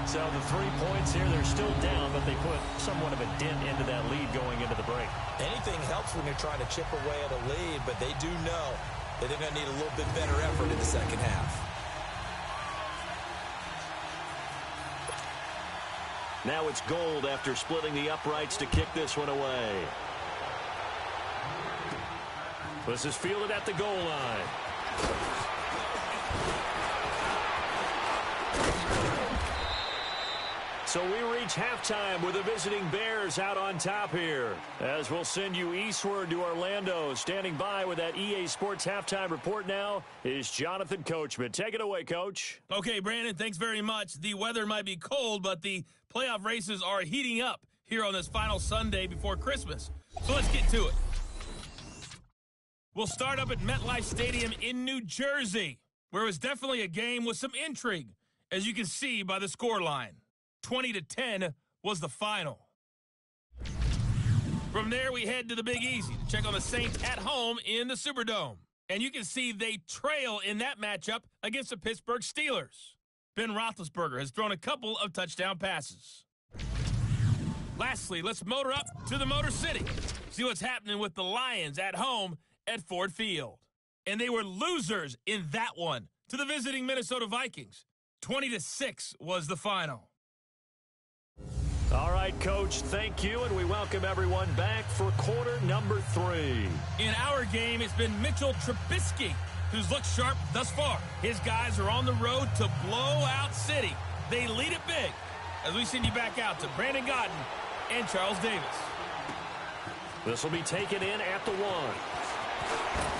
So the 3 points here, they're still down, but they put somewhat of a dent into that lead going into the break. Anything helps when you're trying to chip away at a lead, but they do know that they're going to need a little bit better effort in the second half. Now it's Gold after splitting the uprights to kick this one away. This is fielded at the goal line. So we reach halftime with the visiting Bears out on top here. As we'll send you eastward to Orlando. Standing by with that EA Sports halftime report now is Jonathan Coachman. Take it away, Coach. Okay, Brandon, thanks very much. The weather might be cold, but the playoff races are heating up here on this final Sunday before Christmas. So let's get to it. We'll start up at MetLife Stadium in New Jersey, where it was definitely a game with some intrigue, as you can see by the scoreline. 20-10 was the final. From there, we head to the Big Easy to check on the Saints at home in the Superdome. And you can see they trail in that matchup against the Pittsburgh Steelers. Ben Roethlisberger has thrown a couple of touchdown passes. Lastly, let's motor up to the Motor City. See what's happening with the Lions at home at Ford Field. And they were losers in that one to the visiting Minnesota Vikings. 20-6 was the final. All right, Coach, thank you, and we welcome everyone back for quarter number 3. In our game, it's been Mitchell Trubisky, who's looked sharp thus far. His guys are on the road to Blowout City. They lead it big as we send you back out to Brandon Godden and Charles Davis. This will be taken in at the 1.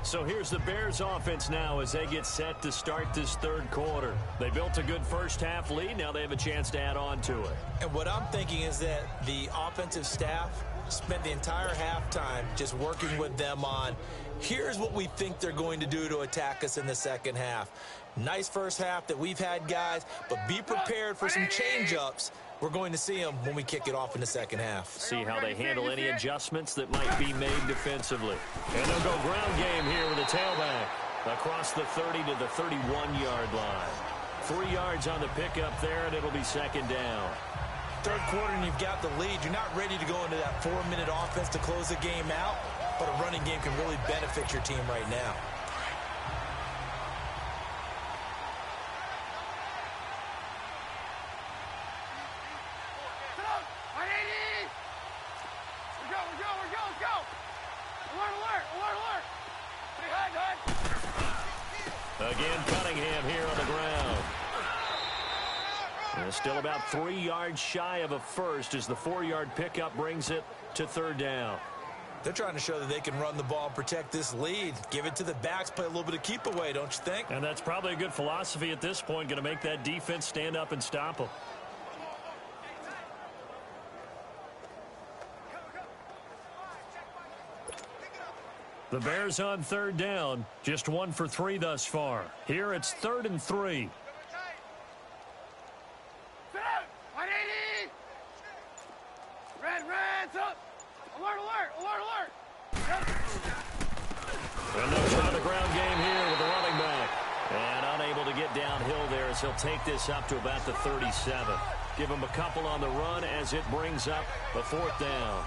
So here's the Bears offense now as they get set to start this third quarter. They built a good first half lead. Now they have a chance to add on to it. And what I'm thinking is that the offensive staff spent the entire halftime just working with them on, here's what we think they're going to do to attack us in the second half. Nice first half that we've had, guys, but be prepared for some change-ups. We're going to see them when we kick it off in the second half. See how they handle any adjustments that might be made defensively. And they'll go ground game here with a tailback across the 30 to the 31-yard line. 3 yards on the pickup there, and it'll be second down. Third quarter, and you've got the lead. You're not ready to go into that 4-minute offense to close the game out, but a running game can really benefit your team right now. Again, Cunningham here on the ground. And still about 3 yards shy of a first as the 4-yard pickup brings it to third down. They're trying to show that they can run the ball and protect this lead. Give it to the backs, play a little bit of keep away, don't you think? And that's probably a good philosophy at this point, going to make that defense stand up and stop them. The Bears on third down, just 1 for 3 thus far. Here it's 3rd and 3. Red's up. Alert, alert, alert, alert. And they'll try the ground game here with the running back. And unable to get downhill there as he'll take this up to about the 37. Give him a couple on the run as it brings up a 4th down.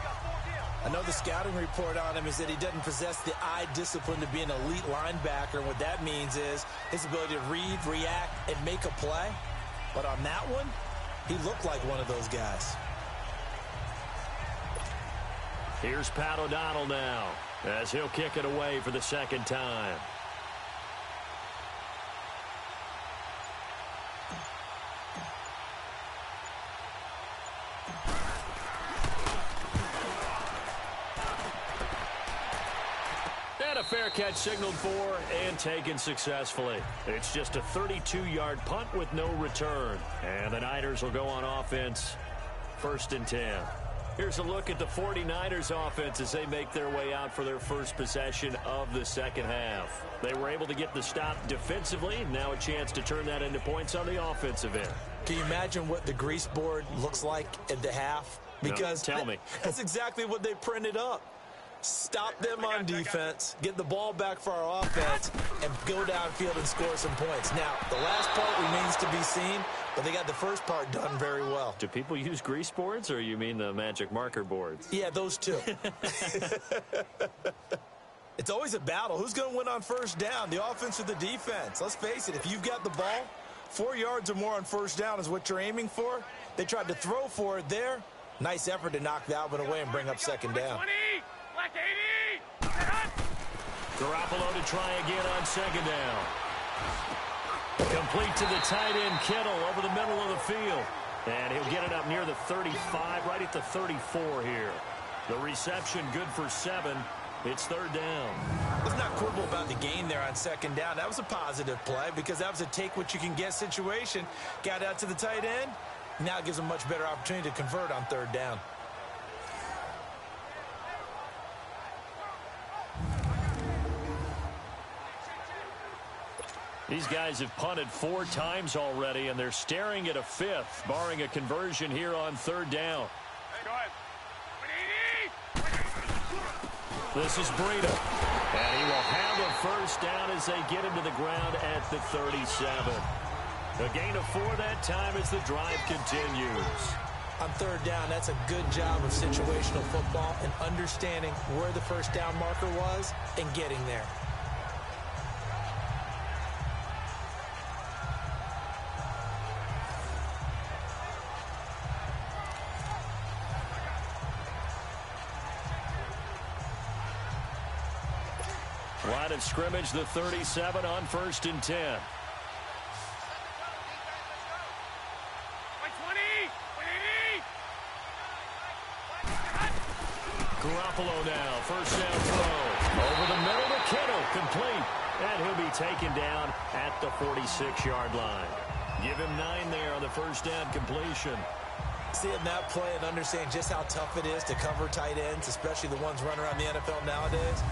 I know the scouting report on him is that he doesn't possess the eye discipline to be an elite linebacker. And what that means is his ability to read, react, and make a play. But on that one, he looked like one of those guys. Here's Pat O'Donnell now as he'll kick it away for the 2nd time. And a fair catch signaled for and taken successfully. It's just a 32-yard punt with no return. And the Niners will go on offense, 1st and 10. Here's a look at the 49ers offense as they make their way out for their first possession of the 2nd half. They were able to get the stop defensively. Now a chance to turn that into points on the offensive end. Can you imagine what the grease board looks like at the half? Because no, tell me. That's exactly what they printed up. Stop them on defense, get the ball back for our offense, and go downfield and score some points. Now, the last part remains to be seen, but they got the first part done very well. Do people use grease boards, or you mean the magic marker boards? Yeah, those two. It's always a battle. Who's going to win on 1st down, the offense or the defense? Let's face it, if you've got the ball, 4 yards or more on 1st down is what you're aiming for. They tried to throw for it there. Nice effort to knock that one away and bring up 2nd down. Black 80. Garoppolo to try again on 2nd down. Complete to the tight end, Kittle, over the middle of the field. And he'll get it up near the 35, right at the 34 here. The reception good for 7. It's 3rd down. Let's not quibble about the gain there on 2nd down. That was a positive play because that was a take-what-you-can-get situation. Got out to the tight end. Now it gives them much better opportunity to convert on 3rd down. These guys have punted 4 times already, and they're staring at a 5th, barring a conversion here on 3rd down. This is Breida, and he will have a 1st down as they get him to the ground at the 37. A gain of 4 that time as the drive continues. On 3rd down, that's a good job of situational football and understanding where the 1st down marker was and getting there. Line of scrimmage, the 37 on 1st and 10. Garoppolo now, 1st down throw. Over the middle to Kittle, complete. And he'll be taken down at the 46-yard line. Give him 9 there on the 1st down completion. Seeing that play and understanding just how tough it is to cover tight ends, especially the ones running around the NFL nowadays,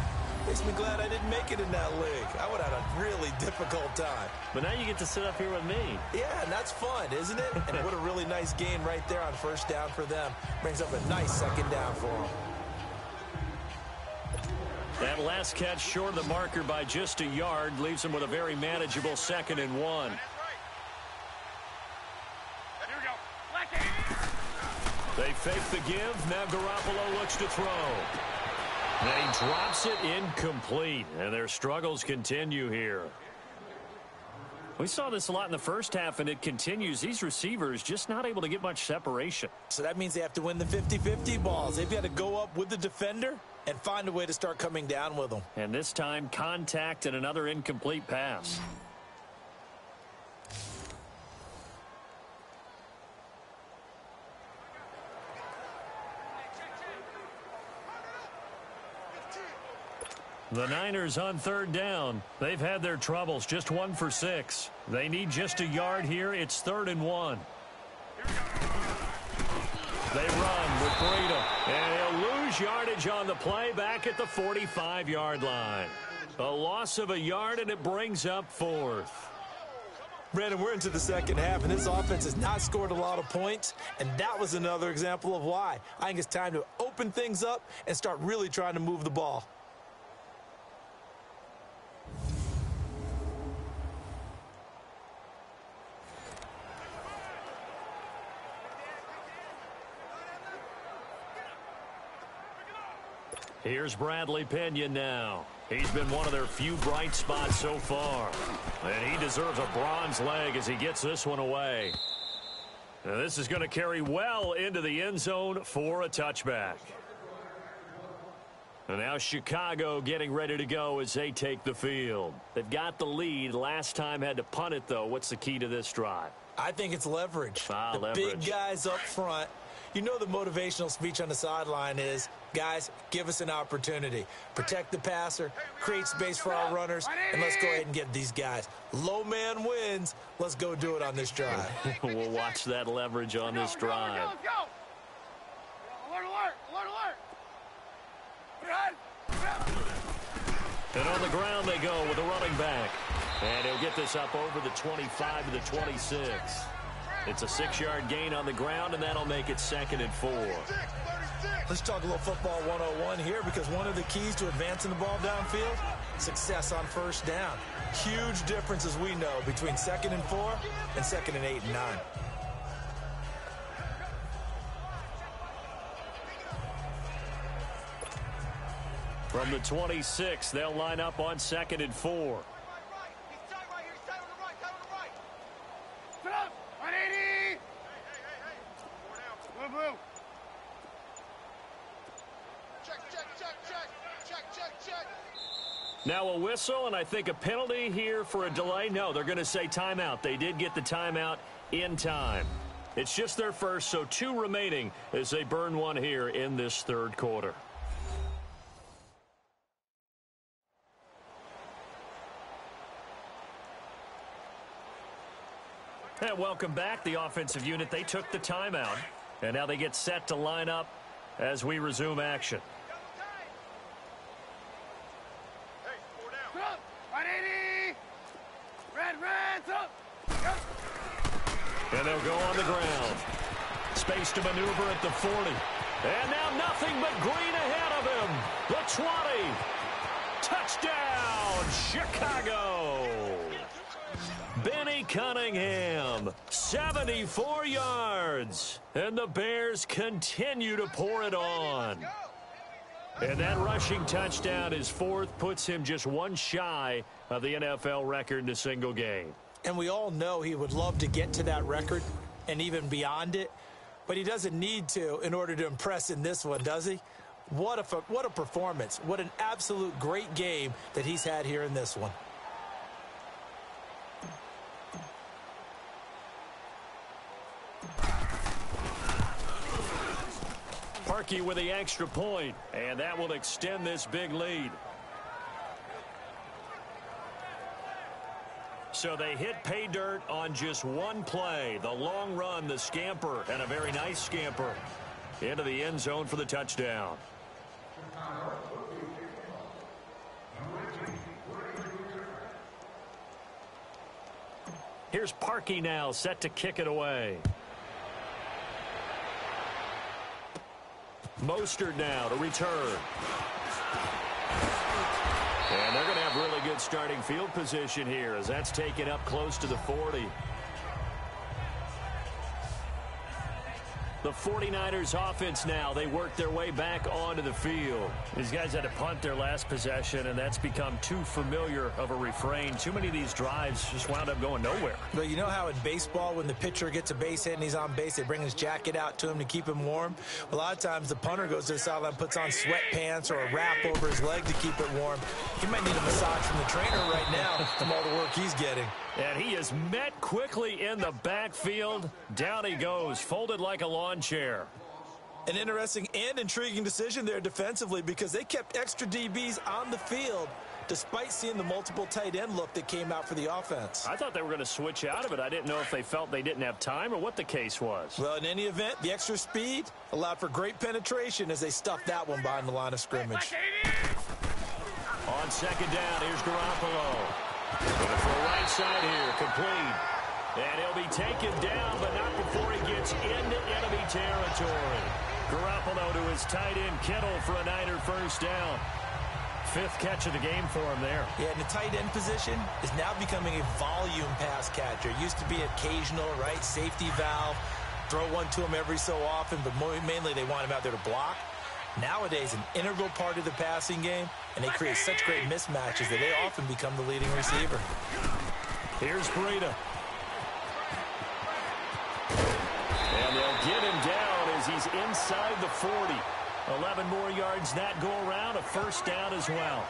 makes me glad I didn't make it in that league. I would have had a really difficult time. But now you get to sit up here with me. Yeah, and that's fun, isn't it? And what a really nice gain right there on 1st down for them. Brings up a nice 2nd down for them. That last catch short of the marker by just a yard leaves him with a very manageable 2nd and 1. They fake the give. Now Garoppolo looks to throw. And he drops it incomplete. And their struggles continue here. We saw this a lot in the 1st half, and it continues. These receivers just not able to get much separation. So that means they have to win the 50-50 balls. They've got to go up with the defender and find a way to start coming down with them. And this time, contact and another incomplete pass. The Niners on 3rd down. They've had their troubles, just 1 for 6. They need just a yard here. It's 3rd and 1. They run with Breida, and he'll lose yardage on the play back at the 45-yard line. A loss of a yard, and it brings up 4th. Brandon, we're into the second half, and this offense has not scored a lot of points, and that was another example of why. I think it's time to open things up and start really trying to move the ball. Here's Bradley Pinion now. He's been one of their few bright spots so far. And he deserves a bronze leg as he gets this one away. Now this is going to carry well into the end zone for a touchback. And now Chicago getting ready to go as they take the field. They've got the lead. Last time had to punt it, though. What's the key to this drive? I think it's leverage. Leverage. Big guys up front. You know the motivational speech on the sideline is, guys, give us an opportunity. Protect the passer, create space for our runners, and let's go ahead and get these guys. Low man wins. Let's go do it on this drive. We'll watch that leverage on this drive. Let's go. Alert, alert, alert, alert. And on the ground they go with a running back. And he'll get this up over the 25 to the 26. It's a 6-yard gain on the ground, and that'll make it 2nd and 4. Let's talk a little football 101 here, because one of the keys to advancing the ball downfield, success on first down. Huge difference, as we know, between 2nd and 4 and 2nd and 8 and 9. From the 26, they'll line up on 2nd and 4. Now a whistle, and I think a penalty here for a delay. No, they're going to say timeout. They did get the timeout in time. It's just their first, so 2 remaining as they burn one here in this 3rd quarter. And welcome back, the offensive unit. They took the timeout, and now they get set to line up as we resume action. And they'll go on the ground. Space to maneuver at the 40. And now nothing but green ahead of him. The 20. Touchdown, Chicago. Benny Cunningham, 74 yards. And the Bears continue to pour it on. And that rushing touchdown, his 4th, puts him just 1 shy of the NFL record in a single game. And we all know he would love to get to that record and even beyond it, but he doesn't need to in order to impress in this one, does he? What a performance. What an absolute great game that he's had here in this one. Parkey with the extra point, and that will extend this big lead. So they hit pay dirt on just 1 play. The long run, the scamper, and a very nice scamper into the end zone for the touchdown. Here's Parkey now, set to kick it away. Mostert now to return. And they're going to have really good starting field position here as that's taken up close to the 40. The 49ers offense now, they work their way back onto the field. These guys had to punt their last possession, and that's become too familiar of a refrain. Too many of these drives just wound up going nowhere. But you know how in baseball, when the pitcher gets a base hit and he's on base, they bring his jacket out to him to keep him warm? A lot of times the punter goes to the sideline, puts on sweatpants or a wrap over his leg to keep it warm. He might need a massage from the trainer right now from all the work he's getting. And he is met quickly in the backfield. Down he goes, folded like a lawn chair. An interesting and intriguing decision there defensively, because they kept extra DBs on the field despite seeing the multiple tight end look that came out for the offense. I thought they were going to switch out of it. I didn't know if they felt they didn't have time or what the case was. Well, in any event, the extra speed allowed for great penetration as they stuffed that one behind the line of scrimmage. On 2nd down, here's Garoppolo. Going for a right side here, complete. And he'll be taken down, but not before he gets into enemy territory. Garoppolo to his tight end, Kittle, for a Niner first down. 5th catch of the game for him there. Yeah, and the tight end position is now becoming a volume pass catcher. It used to be occasional, right? Safety valve, throw one to him every so often, but mainly they want him out there to block. Nowadays, an integral part of the passing game, and they create such great mismatches that they often become the leading receiver. Here's Breida. And they'll get him down as he's inside the 40. 11 more yards that go around, a first down as well.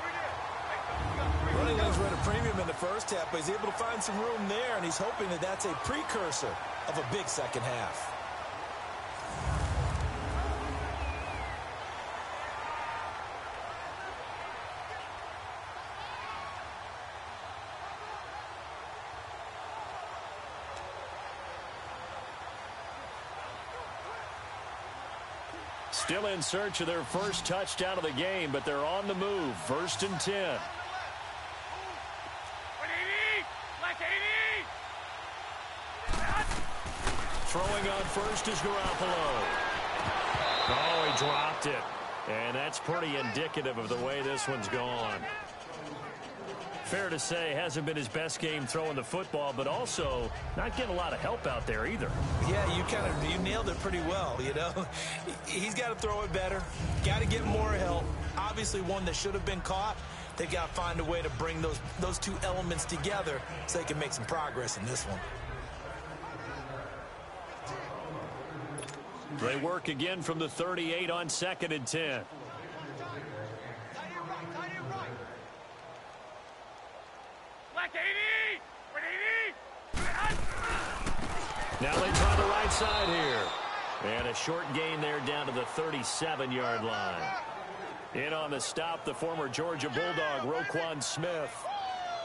Running lanes were at a premium in the first half, but he's able to find some room there, and he's hoping that that's a precursor of a big second half. Still in search of their first touchdown of the game, but they're on the move. 1st and 10. Throwing on first is Garoppolo. Oh, he dropped it. And that's pretty indicative of the way this one's gone. Fair to say, hasn't been his best game throwing the football, but also not getting a lot of help out there either. Yeah, you nailed it pretty well, you know. He's got to throw it better. Got to get more help. Obviously one that should have been caught. They got to find a way to bring those two elements together so they can make some progress in this one. They work again from the 38 on 2nd and 10. Now they try the right side here. And a short gain there down to the 37-yard line. In on the stop, the former Georgia Bulldog, Roquan Smith.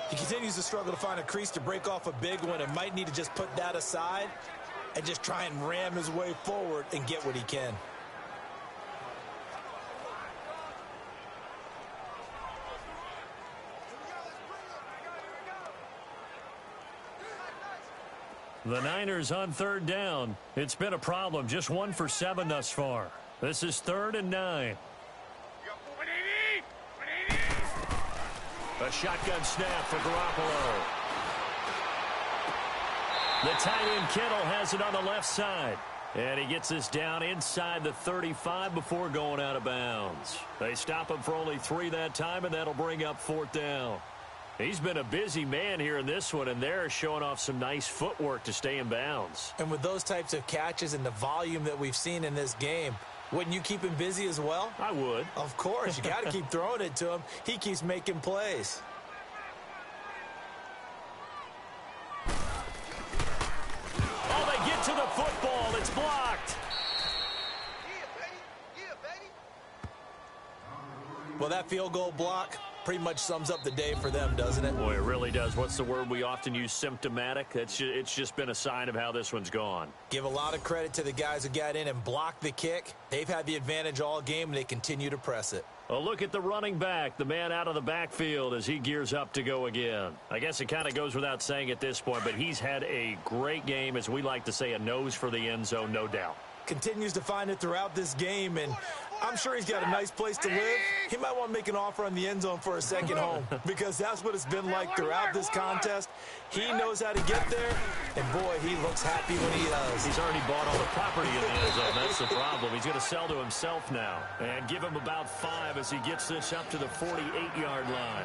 He continues to struggle to find a crease to break off a big one and might need to just put that aside and just try and ram his way forward and get what he can. The Niners on 3rd down. It's been a problem. Just 1 for 7 thus far. This is 3rd and 9. A shotgun snap for Garoppolo. The tight end Kittle has it on the left side. And he gets this down inside the 35 before going out of bounds. They stop him for only 3 that time, and that'll bring up 4th down. He's been a busy man here in this one, and they're showing off some nice footwork to stay in bounds. And with those types of catches and the volume that we've seen in this game, wouldn't you keep him busy as well? I would. Of course. You got to keep throwing it to him. He keeps making plays. Oh, they get to the football. It's blocked. Well, that field goal block pretty much sums up the day for them, doesn't it? Boy, it really does. What's the word we often use? Symptomatic. It's just been a sign of how this one's gone. Give a lot of credit to the guys who got in and blocked the kick. They've had the advantage all game, and they continue to press it. A look at the running back, the man out of the backfield as he gears up to go again. I guess it kind of goes without saying at this point, but he's had a great game, as we like to say, a nose for the end zone, no doubt. Continues to find it throughout this game, and I'm sure he's got a nice place to live. He might want to make an offer on the end zone for a second home, because that's what it's been like throughout this contest. He knows how to get there, and boy, he looks happy when he does. He's already bought all the property in the end zone. That's the problem. He's going to sell to himself now and give him about 5 as he gets this up to the 48-yard line.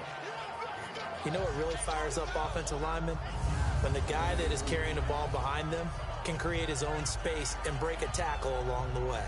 You know what really fires up offensive linemen? When the guy that is carrying the ball behind them can create his own space and break a tackle along the way.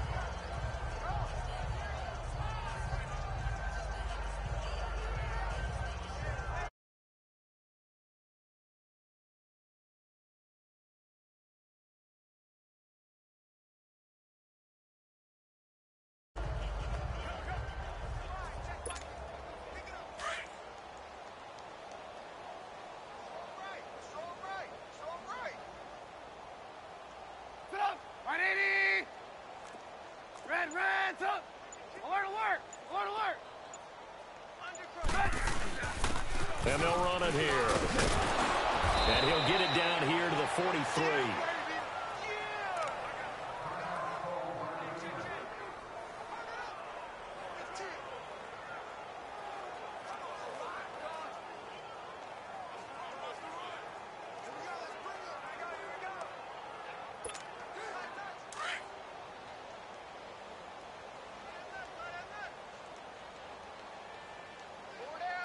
And they'll run it here. And he'll get it down here to the 43.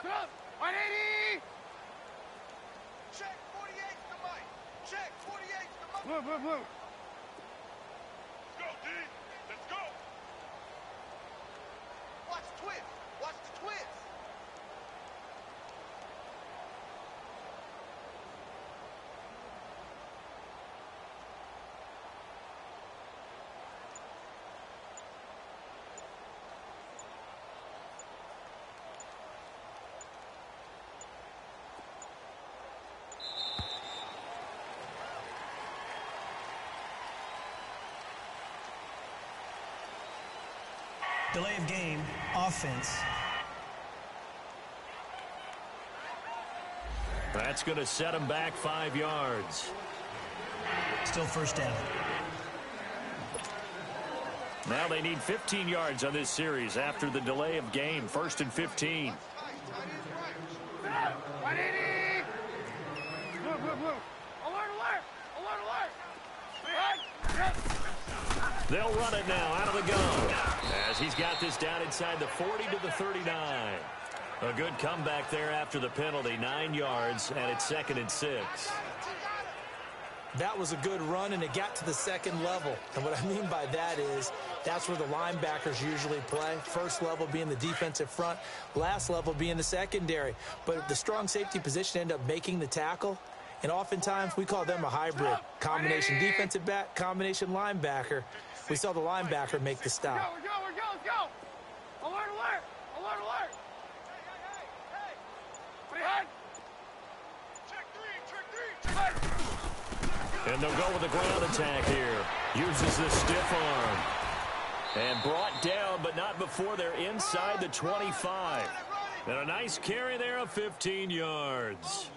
Up! 180! Check 48 to Mike. Check 48 to Mike. Blue, blue, blue. Let's go, D. Let's go. Watch the twist. Watch the twist. Delay of game, offense. That's going to set him back 5 yards. Still first down. Now they need 15 yards on this series after the delay of game. 1st and 15. 180! Blue, blue, blue. Alert, alert! Alert, alert! Behind! They'll run it now out of the gun as he's got this down inside the 40 to the 39. A good comeback there after the penalty. 9 yards, and it's 2nd and 6. That was a good run, and it got to the second level. And what I mean by that is that's where the linebackers usually play. First level being the defensive front, last level being the secondary. But the strong safety position ended up making the tackle. And oftentimes we call them a hybrid. Combination defensive back, combination linebacker. We saw the linebacker make the stop. We're go, let's go! Alert, alert! Alert, alert! Behind! Check 3, And they'll go with the ground attack here. Uses the stiff arm. And brought down, but not before they're inside the 25. And a nice carry there of 15 yards.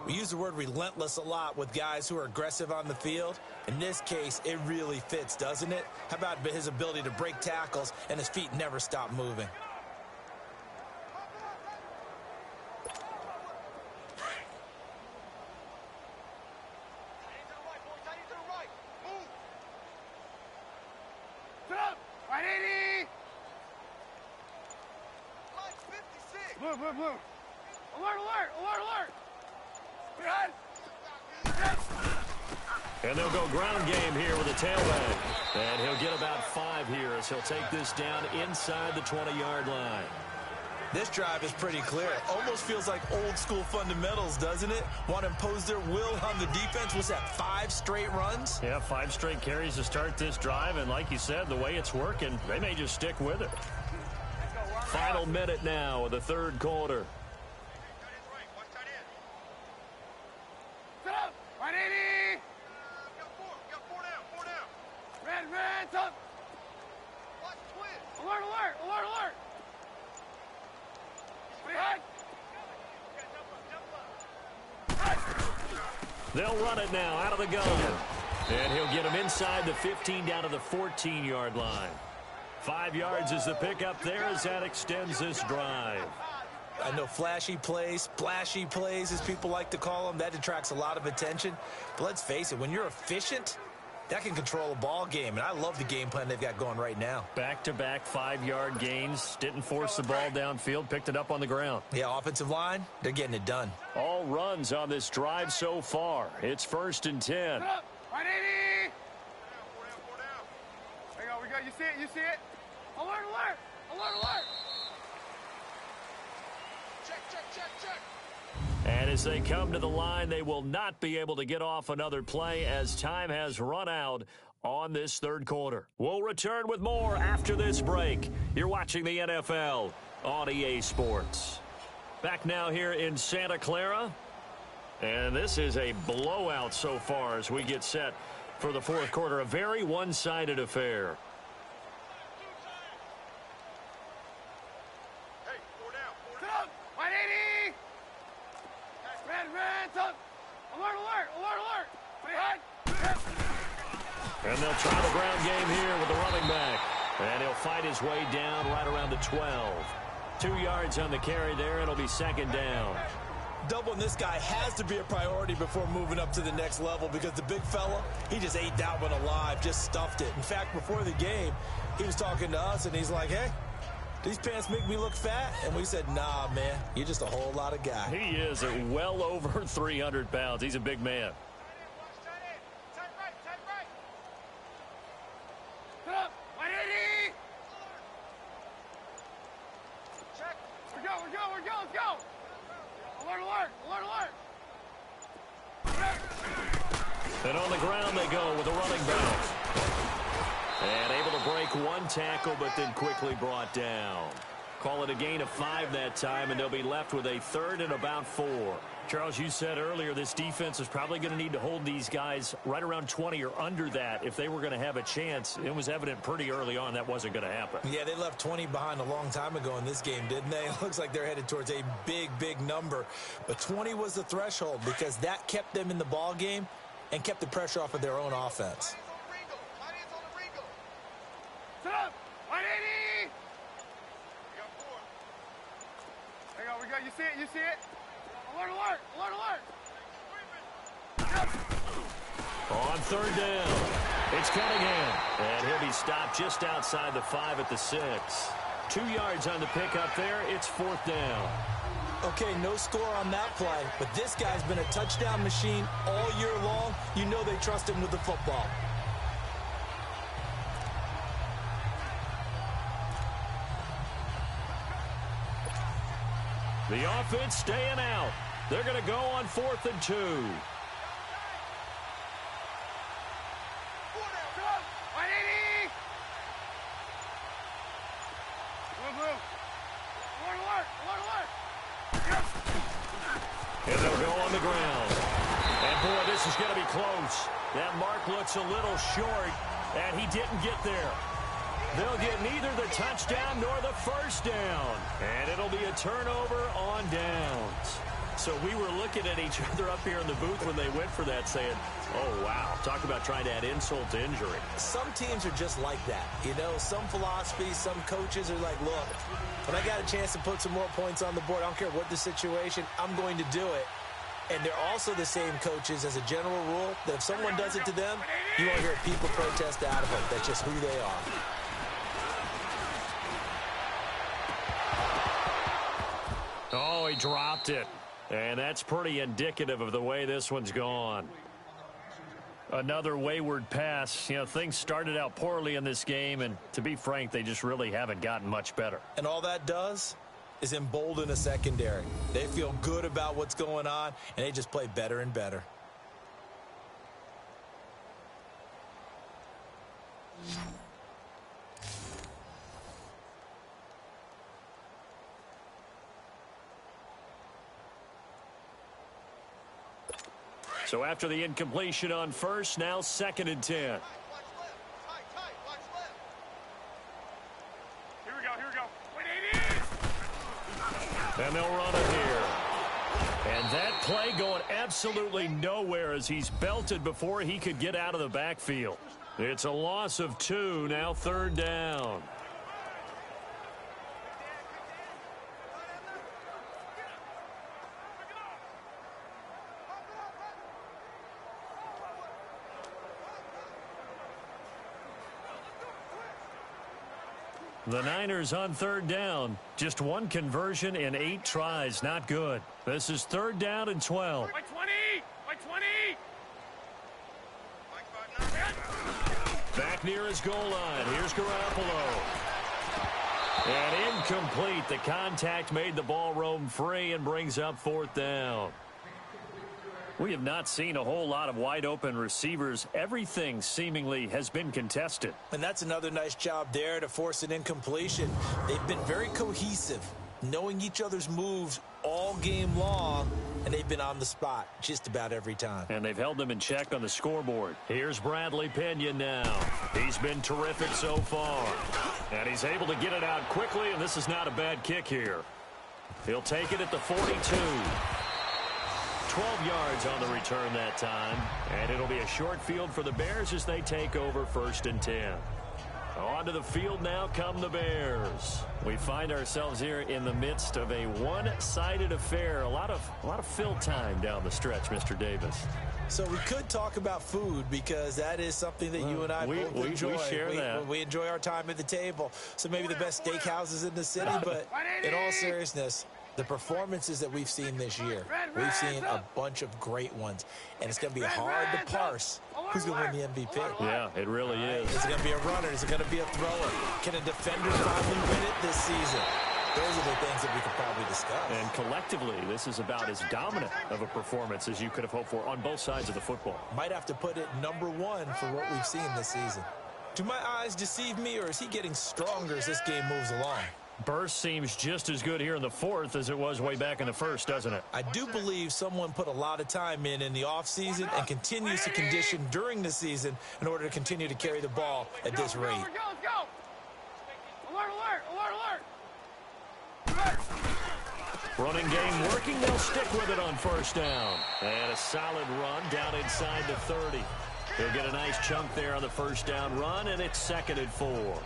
We use the word relentless a lot with guys who are aggressive on the field. In this case, it really fits, doesn't it? How about his ability to break tackles and his feet never stop moving? Up! 180! Blue, blue, blue. Alert, alert! Alert, alert! Behind! And they'll go ground game here with a tailback. And he'll get about 5 here as he'll take this down inside the 20-yard line. This drive is pretty clear. Almost feels like old school fundamentals, doesn't it? Want to impose their will on the defense. Was that 5 straight runs? Yeah, 5 straight carries to start this drive. And like you said, the way it's working, they may just stick with it. Final minute now of the 3rd quarter. Up! 180! Got 4 down. Red, up! Watch the twist. Alert, alert! Alert, alert! Behind! They'll run it now out of the gun. And he'll get him inside the 15 down to the 14-yard line. 5 yards is the pickup there as that extends this drive. I know flashy plays, splashy plays, as people like to call them, that attracts a lot of attention. But let's face it, when you're efficient, that can control a ball game. And I love the game plan they've got going right now. Back-to-back 5-yard gains. Didn't force the ball downfield. Picked it up on the ground. Yeah, offensive line, they're getting it done. All runs on this drive so far. It's 1st and 10. Up! 180! There we go. You see it? You see it? Alert, alert! Alert, alert! Check. And as they come to the line, they will not be able to get off another play as time has run out on this 3rd quarter. We'll return with more after this break. You're watching the NFL on EA Sports. Back now here in Santa Clara. And this is a blowout so far as we get set for the 4th quarter. A very one-sided affair. Hey, 4 down. Up! 180! Red, up! Alert, alert! Alert, alert! And they'll try the ground game here with the running back. And he'll fight his way down right around the 12. 2 yards on the carry there. It'll be second down. Doubling this guy has to be a priority before moving up to the next level because the big fella, he just ate that one alive, just stuffed it. In fact, before the game, he was talking to us, and he's like, hey, these pants make me look fat. And we said, nah, man, you're just a whole lot of guy. He is at well over 300 pounds. He's a big man. And on the ground they go with a running back. And able to break one tackle, but then quickly brought down. Call it a gain of 5 that time, and they'll be left with a 3rd and about 4. Charles, you said earlier this defense is probably going to need to hold these guys right around 20 or under that if they were going to have a chance. It was evident pretty early on that wasn't going to happen. Yeah, they left 20 behind a long time ago in this game, didn't they? It looks like they're headed towards a big, big number. But 20 was the threshold because that kept them in the ball game and kept the pressure off of their own offense. Sit up! 180! We go. You see it? You see it? Alert, alert! Alert, alert! On 3rd down, it's Cunningham. And he'll be stopped just outside the 5 at the 6. 2 yards on the pickup there. It's 4th down. Okay, no score on that play, but this guy's been a touchdown machine all year long. You know they trust him with the football. The offense staying out. They're going to go on 4th and 2. Move, move. Alert, alert! Alert, alert! And they'll go on the ground. And, boy, this is going to be close. That mark looks a little short, and he didn't get there. They'll get neither the touchdown nor the first down. And it'll be a turnover on downs. So we were looking at each other up here in the booth when they went for that saying, oh, wow, talk about trying to add insult to injury. Some teams are just like that. You know, some philosophies, some coaches are like, look, when I got a chance to put some more points on the board, I don't care what the situation, I'm going to do it. And they're also the same coaches as a general rule that if someone does it to them, you won't hear people protest out of it. That's just who they are. Oh, he dropped it. And that's pretty indicative of the way this one's gone. Another wayward pass. You know, things started out poorly in this game, and to be frank, they just really haven't gotten much better. And all that does is embolden a secondary. They feel good about what's going on, and they just play better and better. So after the incompletion on first, now 2nd and 10. Here we go. 180! And they'll run it here. And that play going absolutely nowhere as he's belted before he could get out of the backfield. It's a loss of 2, now 3rd down. The Niners on 3rd down. Just 1 conversion in 8 tries. Not good. This is 3rd down and 12. By 20! By 20! Back near his goal line. Here's Garoppolo. And incomplete. The contact made the ball roam free and brings up 4th down. We have not seen a whole lot of wide-open receivers. Everything seemingly has been contested. And that's another nice job there to force an incompletion. They've been very cohesive, knowing each other's moves all game long, and they've been on the spot just about every time. And they've held them in check on the scoreboard. Here's Bradley Pinion now. He's been terrific so far. And he's able to get it out quickly, and this is not a bad kick here. He'll take it at the 42. 12 yards on the return that time. And it'll be a short field for the Bears as they take over 1st and 10. Onto the field now come the Bears. We find ourselves here in the midst of a one-sided affair. A lot of fill time down the stretch, Mr. Davis. So we could talk about food because that is something that you and I both enjoy. We share that. We enjoy our time at the table. So maybe the best steakhouses in the city, but in all seriousness, the performances that we've seen this year, we've seen a bunch of great ones. And it's going to be hard to parse who's going to win the MVP. Yeah, it really is. Is it going to be a runner? Is it going to be a thrower? Can a defender finally win it this season? Those are the things that we could probably discuss. And collectively, this is about as dominant of a performance as you could have hoped for on both sides of the football. Might have to put it number one for what we've seen this season. Do my eyes deceive me, or is he getting stronger as this game moves along? Burst seems just as good here in the 4th as it was way back in the 1st, doesn't it? I do believe someone put a lot of time in the offseason and continues to condition during the season in order to continue to carry the ball at this rate. Let's go. Alert, alert, alert, alert. Running game working. They'll stick with it on 1st down. And a solid run down inside the 30. He'll get a nice chunk there on the 1st down run, and it's 2nd and 4.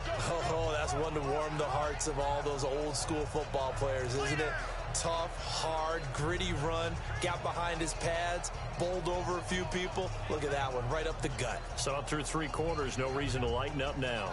Oh, that's one to warm the hearts of all those old school football players, isn't it? Tough, hard, gritty run, got behind his pads, bowled over a few people. Look at that one, right up the gut. So up through 3 quarters, no reason to lighten up now.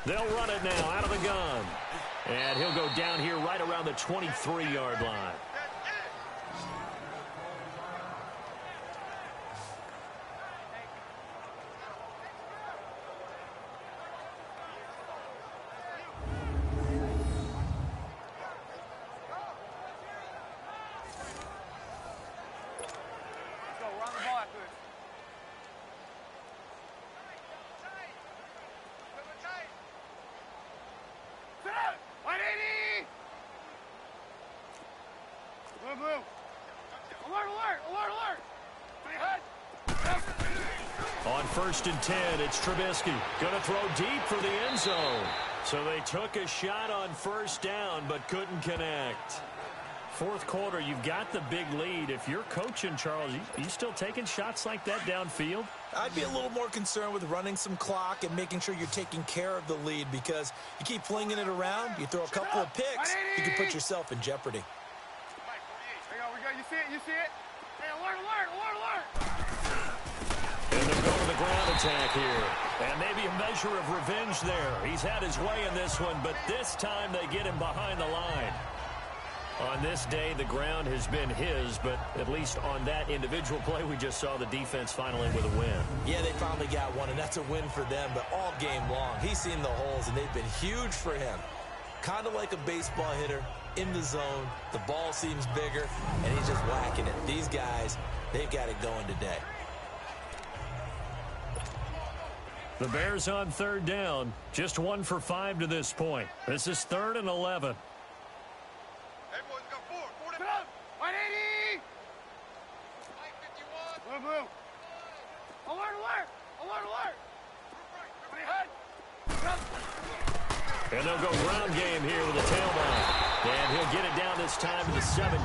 They'll run it now out of the gun. And he'll go down here right around the 23-yard line. On 1st and 10, it's Trubisky. Going to throw deep for the end zone. So they took a shot on 1st down, but couldn't connect. 4th quarter, you've got the big lead. If you're coaching, Charles, you still taking shots like that downfield? I'd be a little more concerned with running some clock and making sure you're taking care of the lead, because you keep flinging it around, you throw a couple of picks, you can put yourself in jeopardy. We go. You see it? You see it? Hey, alert, alert, alert, alert. And they'll go to the ground attack here. And maybe a measure of revenge there. He's had his way in this one, but this time they get him behind the line. On this day, the ground has been his, but at least on that individual play, we just saw the defense finally with a win. Yeah, they finally got one, and that's a win for them, but all game long, he's seen the holes, and they've been huge for him. Kind of like a baseball hitter in the zone. The ball seems bigger, and he's just whacking it. These guys, they've got it going today. The Bears on 3rd down, just 1 for 5 to this point. This is 3rd and 11. Everyone's got 4. 4 to 180! 51. Blue. Alert, alert! Alert, alert! And they'll go ground game here with a tailback. And he'll get it down this time to the 17.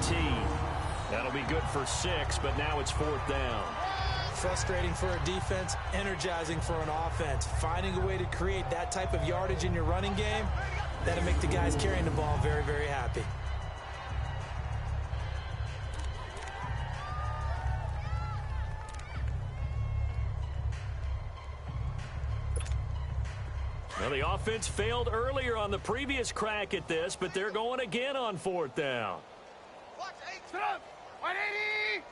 That'll be good for 6, but now it's 4th down. Frustrating for a defense, energizing for an offense. Finding a way to create that type of yardage in your running game, that'll make the guys carrying the ball very, very happy. Well, the offense failed earlier on the previous crack at this, but they're going again on 4th down. Watch 8. Sit up! 180!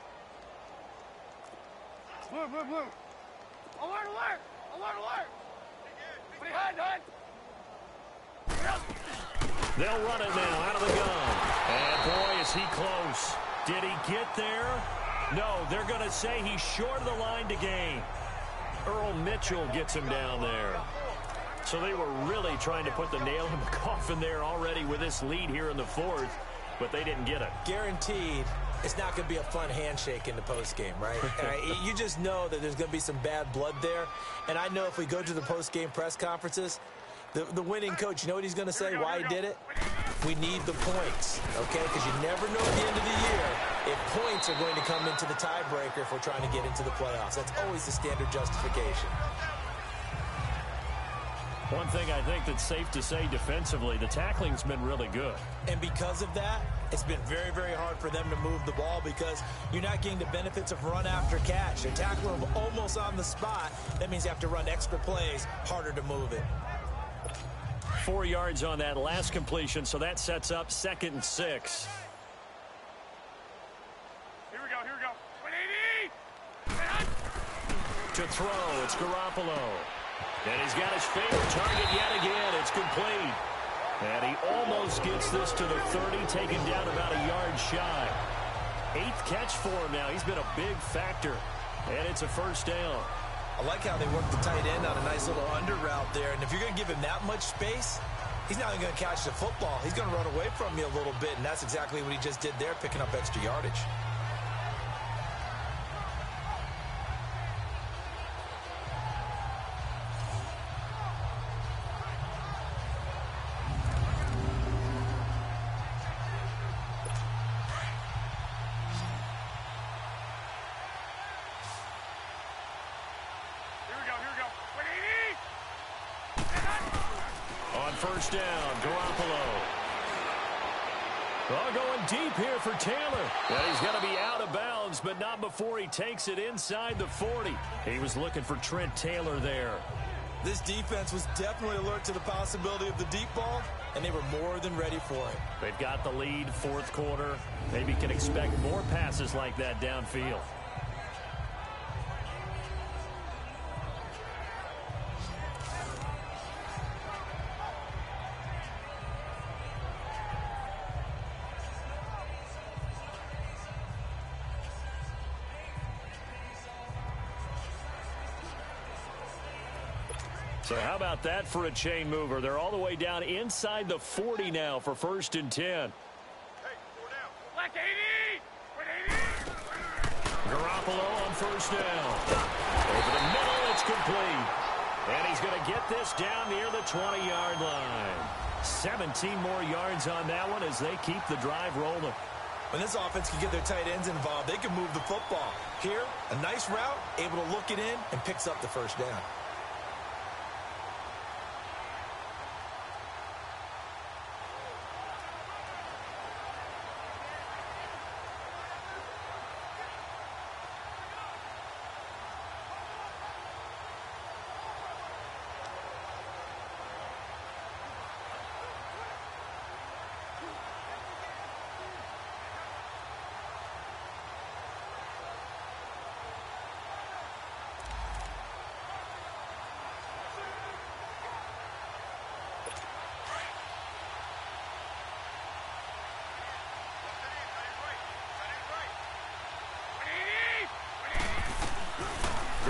Blue. Alert, alert! Alert, alert! Behind. They'll run it now out of the gun. And boy, is he close. Did he get there? No, they're going to say he's short of the line to gain. Earl Mitchell gets him down there. So they were really trying to put the nail in the coffin there already with this lead here in the 4th. but they didn't get it. Guaranteed it's not going to be a fun handshake in the postgame, right? You just know that there's going to be some bad blood there. And I know if we go to the postgame press conferences, the winning coach, you know what he's going to say, why he did it? We need the points, okay? Because you never know at the end of the year if points are going to come into the tiebreaker if we're trying to get into the playoffs. That's always the standard justification. One thing I think that's safe to say defensively, the tackling's been really good. And because of that, it's been very, very hard for them to move the ball because you're not getting the benefits of run after catch. They're tackling them almost on the spot. That means you have to run extra plays, harder to move it. 4 yards on that last completion, so that sets up 2nd and 6. Here we go, here we go. 180! To throw, it's Garoppolo. And he's got his favorite target yet again. It's complete. And he almost gets this to the 30, taken down about a yard shy. 8th catch for him now. He's been a big factor. And it's a first down. I like how they work the tight end on a nice little under route there. And if you're going to give him that much space, he's not even going to catch the football. He's going to run away from you a little bit, and that's exactly what he just did there, picking up extra yardage. First down, Garoppolo. Well, going deep here for Taylor. Well, he's going to be out of bounds, but not before he takes it inside the 40. He was looking for Trent Taylor there. This defense was definitely alert to the possibility of the deep ball, and they were more than ready for it. They've got the lead, 4th quarter. Maybe can expect more passes like that downfield. So how about that for a chain mover? They're all the way down inside the 40 now for 1st and 10. Hey, 4 down. Black 80! 180! Garoppolo on first down. Over the middle, it's complete. And he's going to get this down near the 20-yard line. 17 more yards on that one as they keep the drive rolling. When this offense can get their tight ends involved, they can move the football. Here, a nice route, able to look it in, and picks up the first down.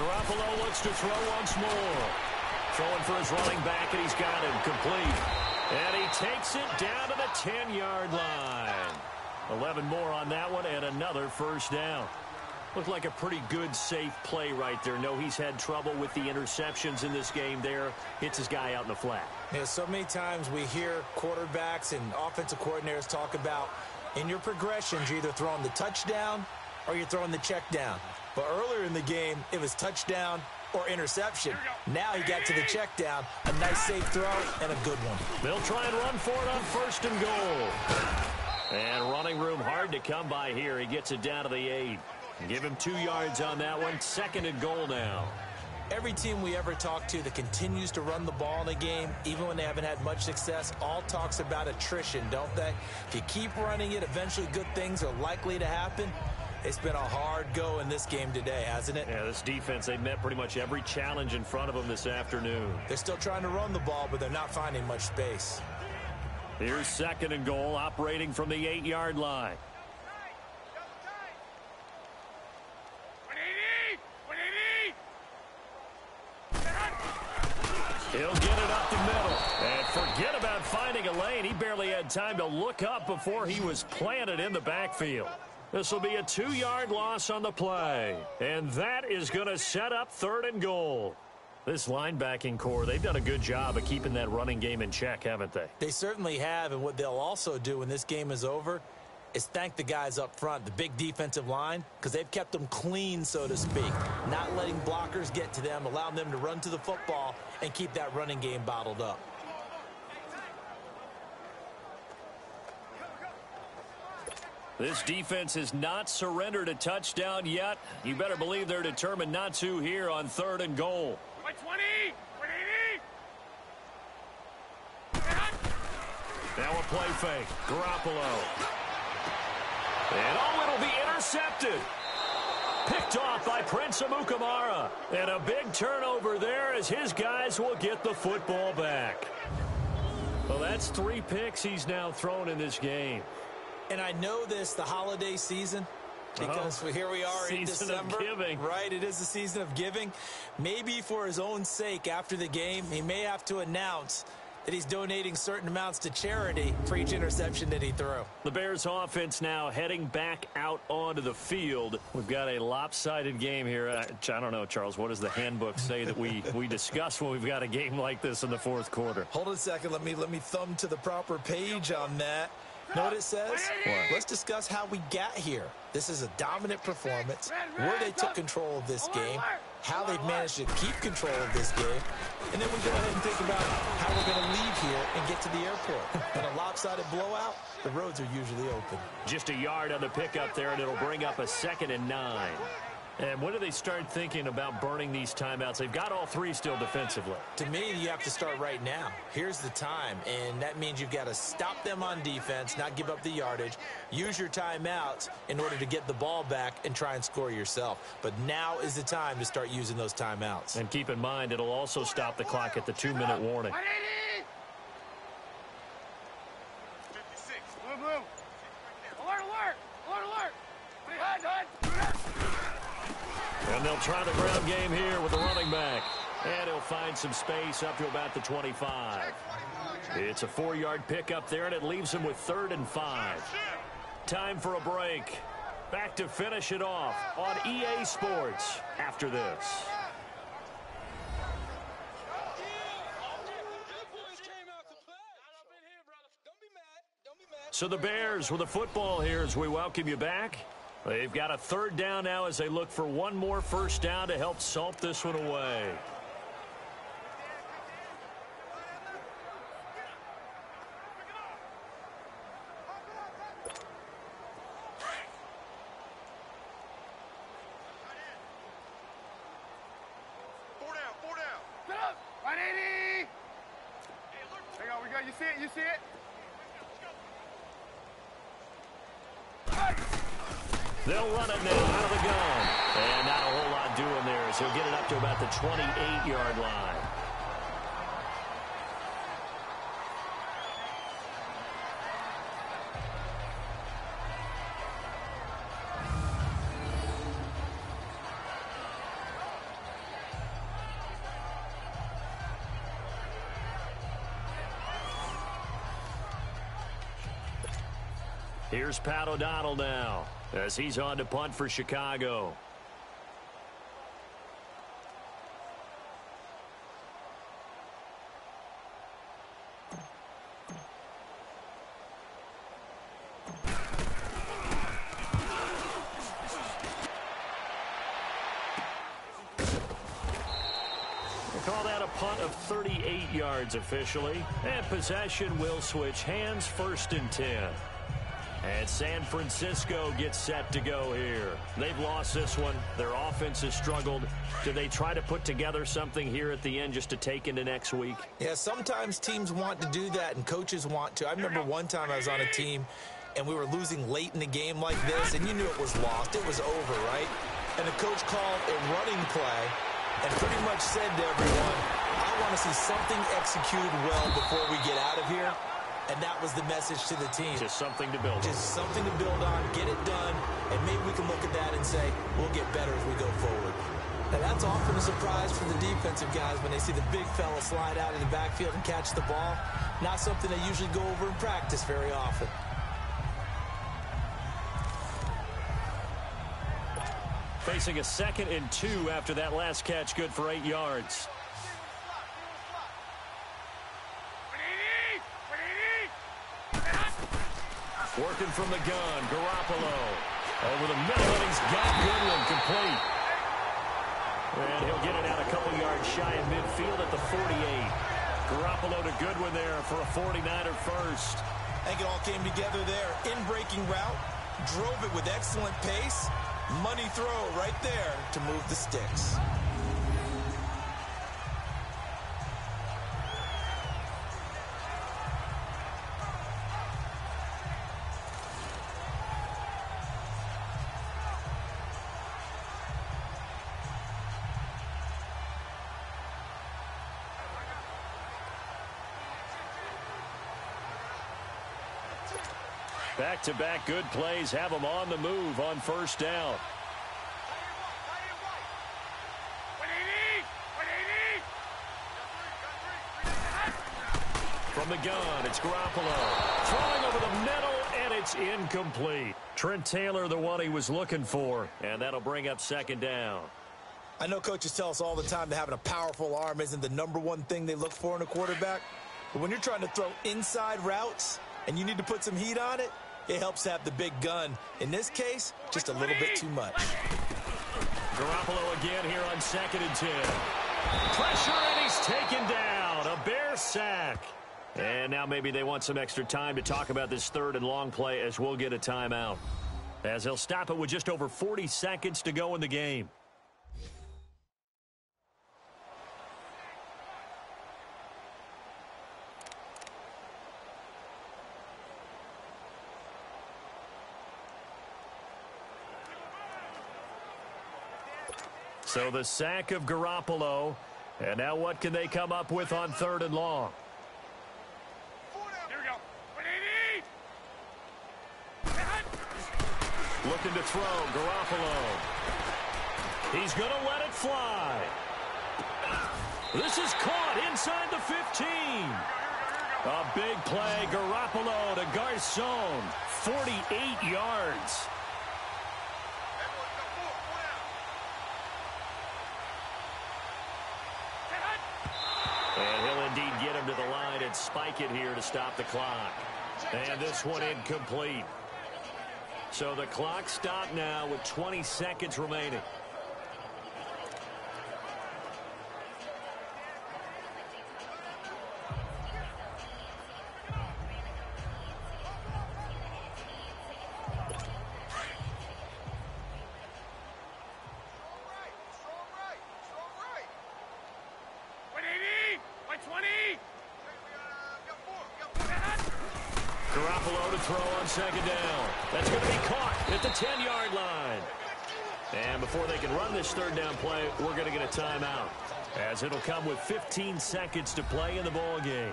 Garoppolo looks to throw once more. Throwing for his running back, and he's got him complete. And he takes it down to the 10-yard line. 11 more on that one, and another first down. Looked like a pretty good, safe play right there. No, he's had trouble with the interceptions in this game there. Hits his guy out in the flat. Yeah, so many times we hear quarterbacks and offensive coordinators talk about in your progressions, you're either throwing the touchdown or you're throwing the check down. But earlier in the game, it was touchdown or interception. Now he got to the check down. A nice safe throw and a good one. They'll try and run for it on 1st and goal. And running room hard to come by here. He gets it down to the 8. Give him 2 yards on that one. 2nd and goal now. Every team we ever talk to that continues to run the ball in a game, even when they haven't had much success, all talks about attrition, don't they? If you keep running it, eventually good things are likely to happen. It's been a hard go in this game today, hasn't it? Yeah, this defense, they met pretty much every challenge in front of them this afternoon. They're still trying to run the ball, but they're not finding much space. Here's 2nd and goal, operating from the 8-yard line. 180! 180! He'll get it up the middle. And forget about finding a lane. He barely had time to look up before he was planted in the backfield. This will be a 2-yard loss on the play. And that is going to set up 3rd and goal. This linebacking core, they've done a good job of keeping that running game in check, haven't they? They certainly have, and what they'll also do when this game is over is thank the guys up front, the big defensive line, because they've kept them clean, so to speak, not letting blockers get to them, allowing them to run to the football and keep that running game bottled up. This defense has not surrendered a touchdown yet. You better believe they're determined not to here on 3rd and goal. 20! 180! Now a play fake. Garoppolo. And it'll be intercepted. Picked off by Prince Amukamara. And a big turnover there as his guys will get the football back. Well, that's 3 picks he's now thrown in this game. And I know this, the holiday season, because here we are in December. Season of giving. Right, it is the season of giving. Maybe for his own sake after the game, he may have to announce that he's donating certain amounts to charity for each interception that he threw. The Bears offense now heading back out onto the field. We've got a lopsided game here. I don't know, Charles, what does the handbook say that we discuss when we've got a game like this in the 4th quarter? Hold on a second. Let me thumb to the proper page on that. Know what it says? What? Let's discuss how we got here. This is a dominant performance, where they took control of this game, how they've managed to keep control of this game, and then we go ahead and think about how we're going to leave here and get to the airport. In a lopsided blowout, the roads are usually open. Just a yard on the pickup there, and it'll bring up a 2nd and 9. And when do they start thinking about burning these timeouts? They've got all 3 still defensively. To me, you have to start right now. Here's the time, and that means you've got to stop them on defense, not give up the yardage, use your timeouts in order to get the ball back and try and score yourself. But now is the time to start using those timeouts. And keep in mind, it'll also stop the clock at the 2-minute warning. 180! 56. Blue, blue. Alert, alert! Alert, alert! Hut. And they'll try the ground game here with the running back. And he'll find some space up to about the 25. It's a 4-yard pickup there, and it leaves him with 3rd and 5. Time for a break. Back to finish it off on EA Sports after this. So the Bears with the football here as we welcome you back. They've got a 3rd down now as they look for one more 1st down to help salt this one away. Four down. Get up! 180! Hang on, we got, you see it? You see it? They'll run it now out of the gun. And not a whole lot doing there as he'll get it up to about the 28-yard line. Here's Pat O'Donnell now as he's on to punt for Chicago. They call that a punt of 38 yards officially. And possession will switch hands, 1st and 10. And San Francisco gets set to go here. They've lost this one. Their offense has struggled. Do they try to put together something here at the end just to take into next week? Yeah, sometimes teams want to do that and coaches want to. I remember one time I was on a team and we were losing late in the game like this, and you knew it was lost. It was over, right? And the coach called a running play and pretty much said to everyone, I want to see something executed well before we get out of here. And that was the message to the team. Just something to build on. Just something to build on, get it done, and maybe we can look at that and say, we'll get better as we go forward. Now, that's often a surprise for the defensive guys when they see the big fella slide out of the backfield and catch the ball. Not something they usually go over in practice very often. Facing a 2nd and 2 after that last catch, good for 8 yards. Working from the gun, Garoppolo. Over the middle, and he's got Goodwin complete. And he'll get it out a couple yards shy of midfield at the 48. Garoppolo to Goodwin there for a 49er first. I think it all came together there. In-breaking route, drove it with excellent pace. Money throw right there to move the sticks. Back-to-back good plays have them on the move on first down. From the gun, it's Garoppolo. Throwing over the middle, and it's incomplete. Trent Taylor, the one he was looking for, and that'll bring up 2nd down. I know coaches tell us all the time that having a powerful arm isn't the #1 thing they look for in a quarterback. But when you're trying to throw inside routes and you need to put some heat on it, it helps have the big gun. In this case, just a little bit too much. Garoppolo again here on 2nd and 10. Pressure, and he's taken down. A Bear sack. And now maybe they want some extra time to talk about this 3rd and long play as we'll get a timeout. As they'll stop it with just over 40 seconds to go in the game. So the sack of Garoppolo. And now what can they come up with on 3rd and long? Here we go. Looking to throw, Garoppolo. He's going to let it fly. This is caught inside the 15. A big play, Garoppolo to Garcon. 48 yards. And he'll indeed get him to the line and spike it here to stop the clock. And this one incomplete. So the clock stopped now with 20 seconds remaining. Garoppolo to throw on 2nd down. That's going to be caught at the 10-yard line. And before they can run this 3rd down play, we're going to get a timeout, as it'll come with 15 seconds to play in the ball game.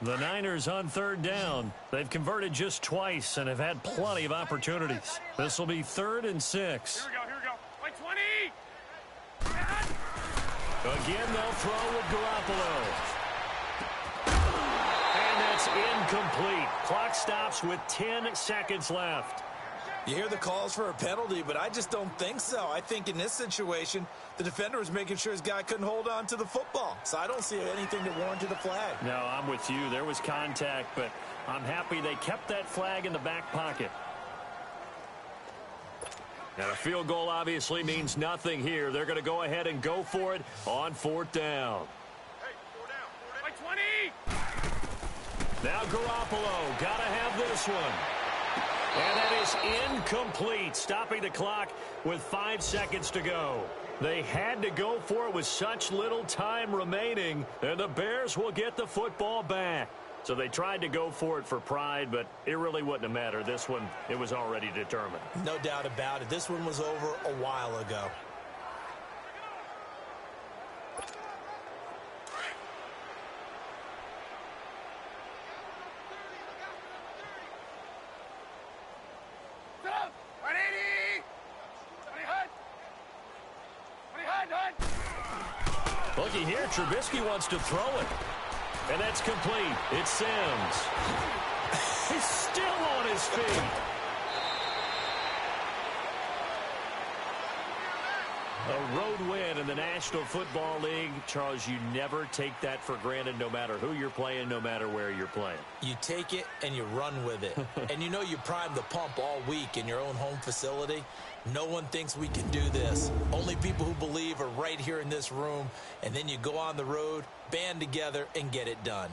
The Niners on 3rd down. They've converted just twice and have had plenty of opportunities. This will be 3rd and 6. Here we go. Like 20. Again, they'll throw with Garoppolo. And that's incomplete. Clock stops with 10 seconds left. You hear the calls for a penalty, but I just don't think so. I think in this situation, the defender was making sure his guy couldn't hold on to the football. So I don't see anything that warranted a flag. No, I'm with you. There was contact, but I'm happy they kept that flag in the back pocket. Now, a field goal obviously means nothing here. They're going to go ahead and go for it on 4th down. Hey, 4 down. Like 20. Now Garoppolo, got to have this one. And that is incomplete, stopping the clock with 5 seconds to go. They had to go for it with such little time remaining, and the Bears will get the football back. So they tried to go for it for pride, but it really wouldn't have mattered. This one, it was already determined. No doubt about it. This one was over a while ago. Looky here, Trubisky wants to throw it. And that's complete. It's Sims. He's still on his feet. A road win in the National Football League. Charles, you never take that for granted no matter who you're playing, no matter where you're playing. You take it and you run with it. And you know you primed the pump all week in your own home facility. No one thinks we can do this. Only people who believe are right here in this room. And then you go on the road, band together, and get it done.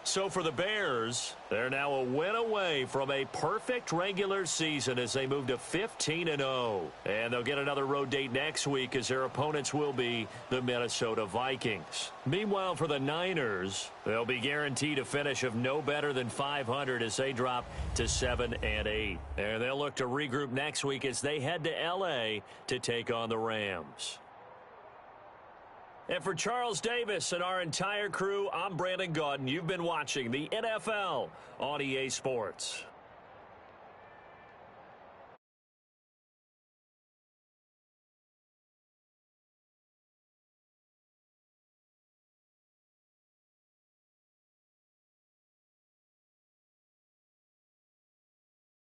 So for the Bears, they're now a win away from a perfect regular season as they move to 15-0. And they'll get another road date next week as their opponents will be the Minnesota Vikings. Meanwhile, for the Niners, they'll be guaranteed a finish of no better than 500 as they drop to 7-8. And they'll look to regroup next week as they head to L.A. to take on the Rams. And for Charles Davis and our entire crew, I'm Brandon Gaudin. You've been watching the NFL on EA Sports.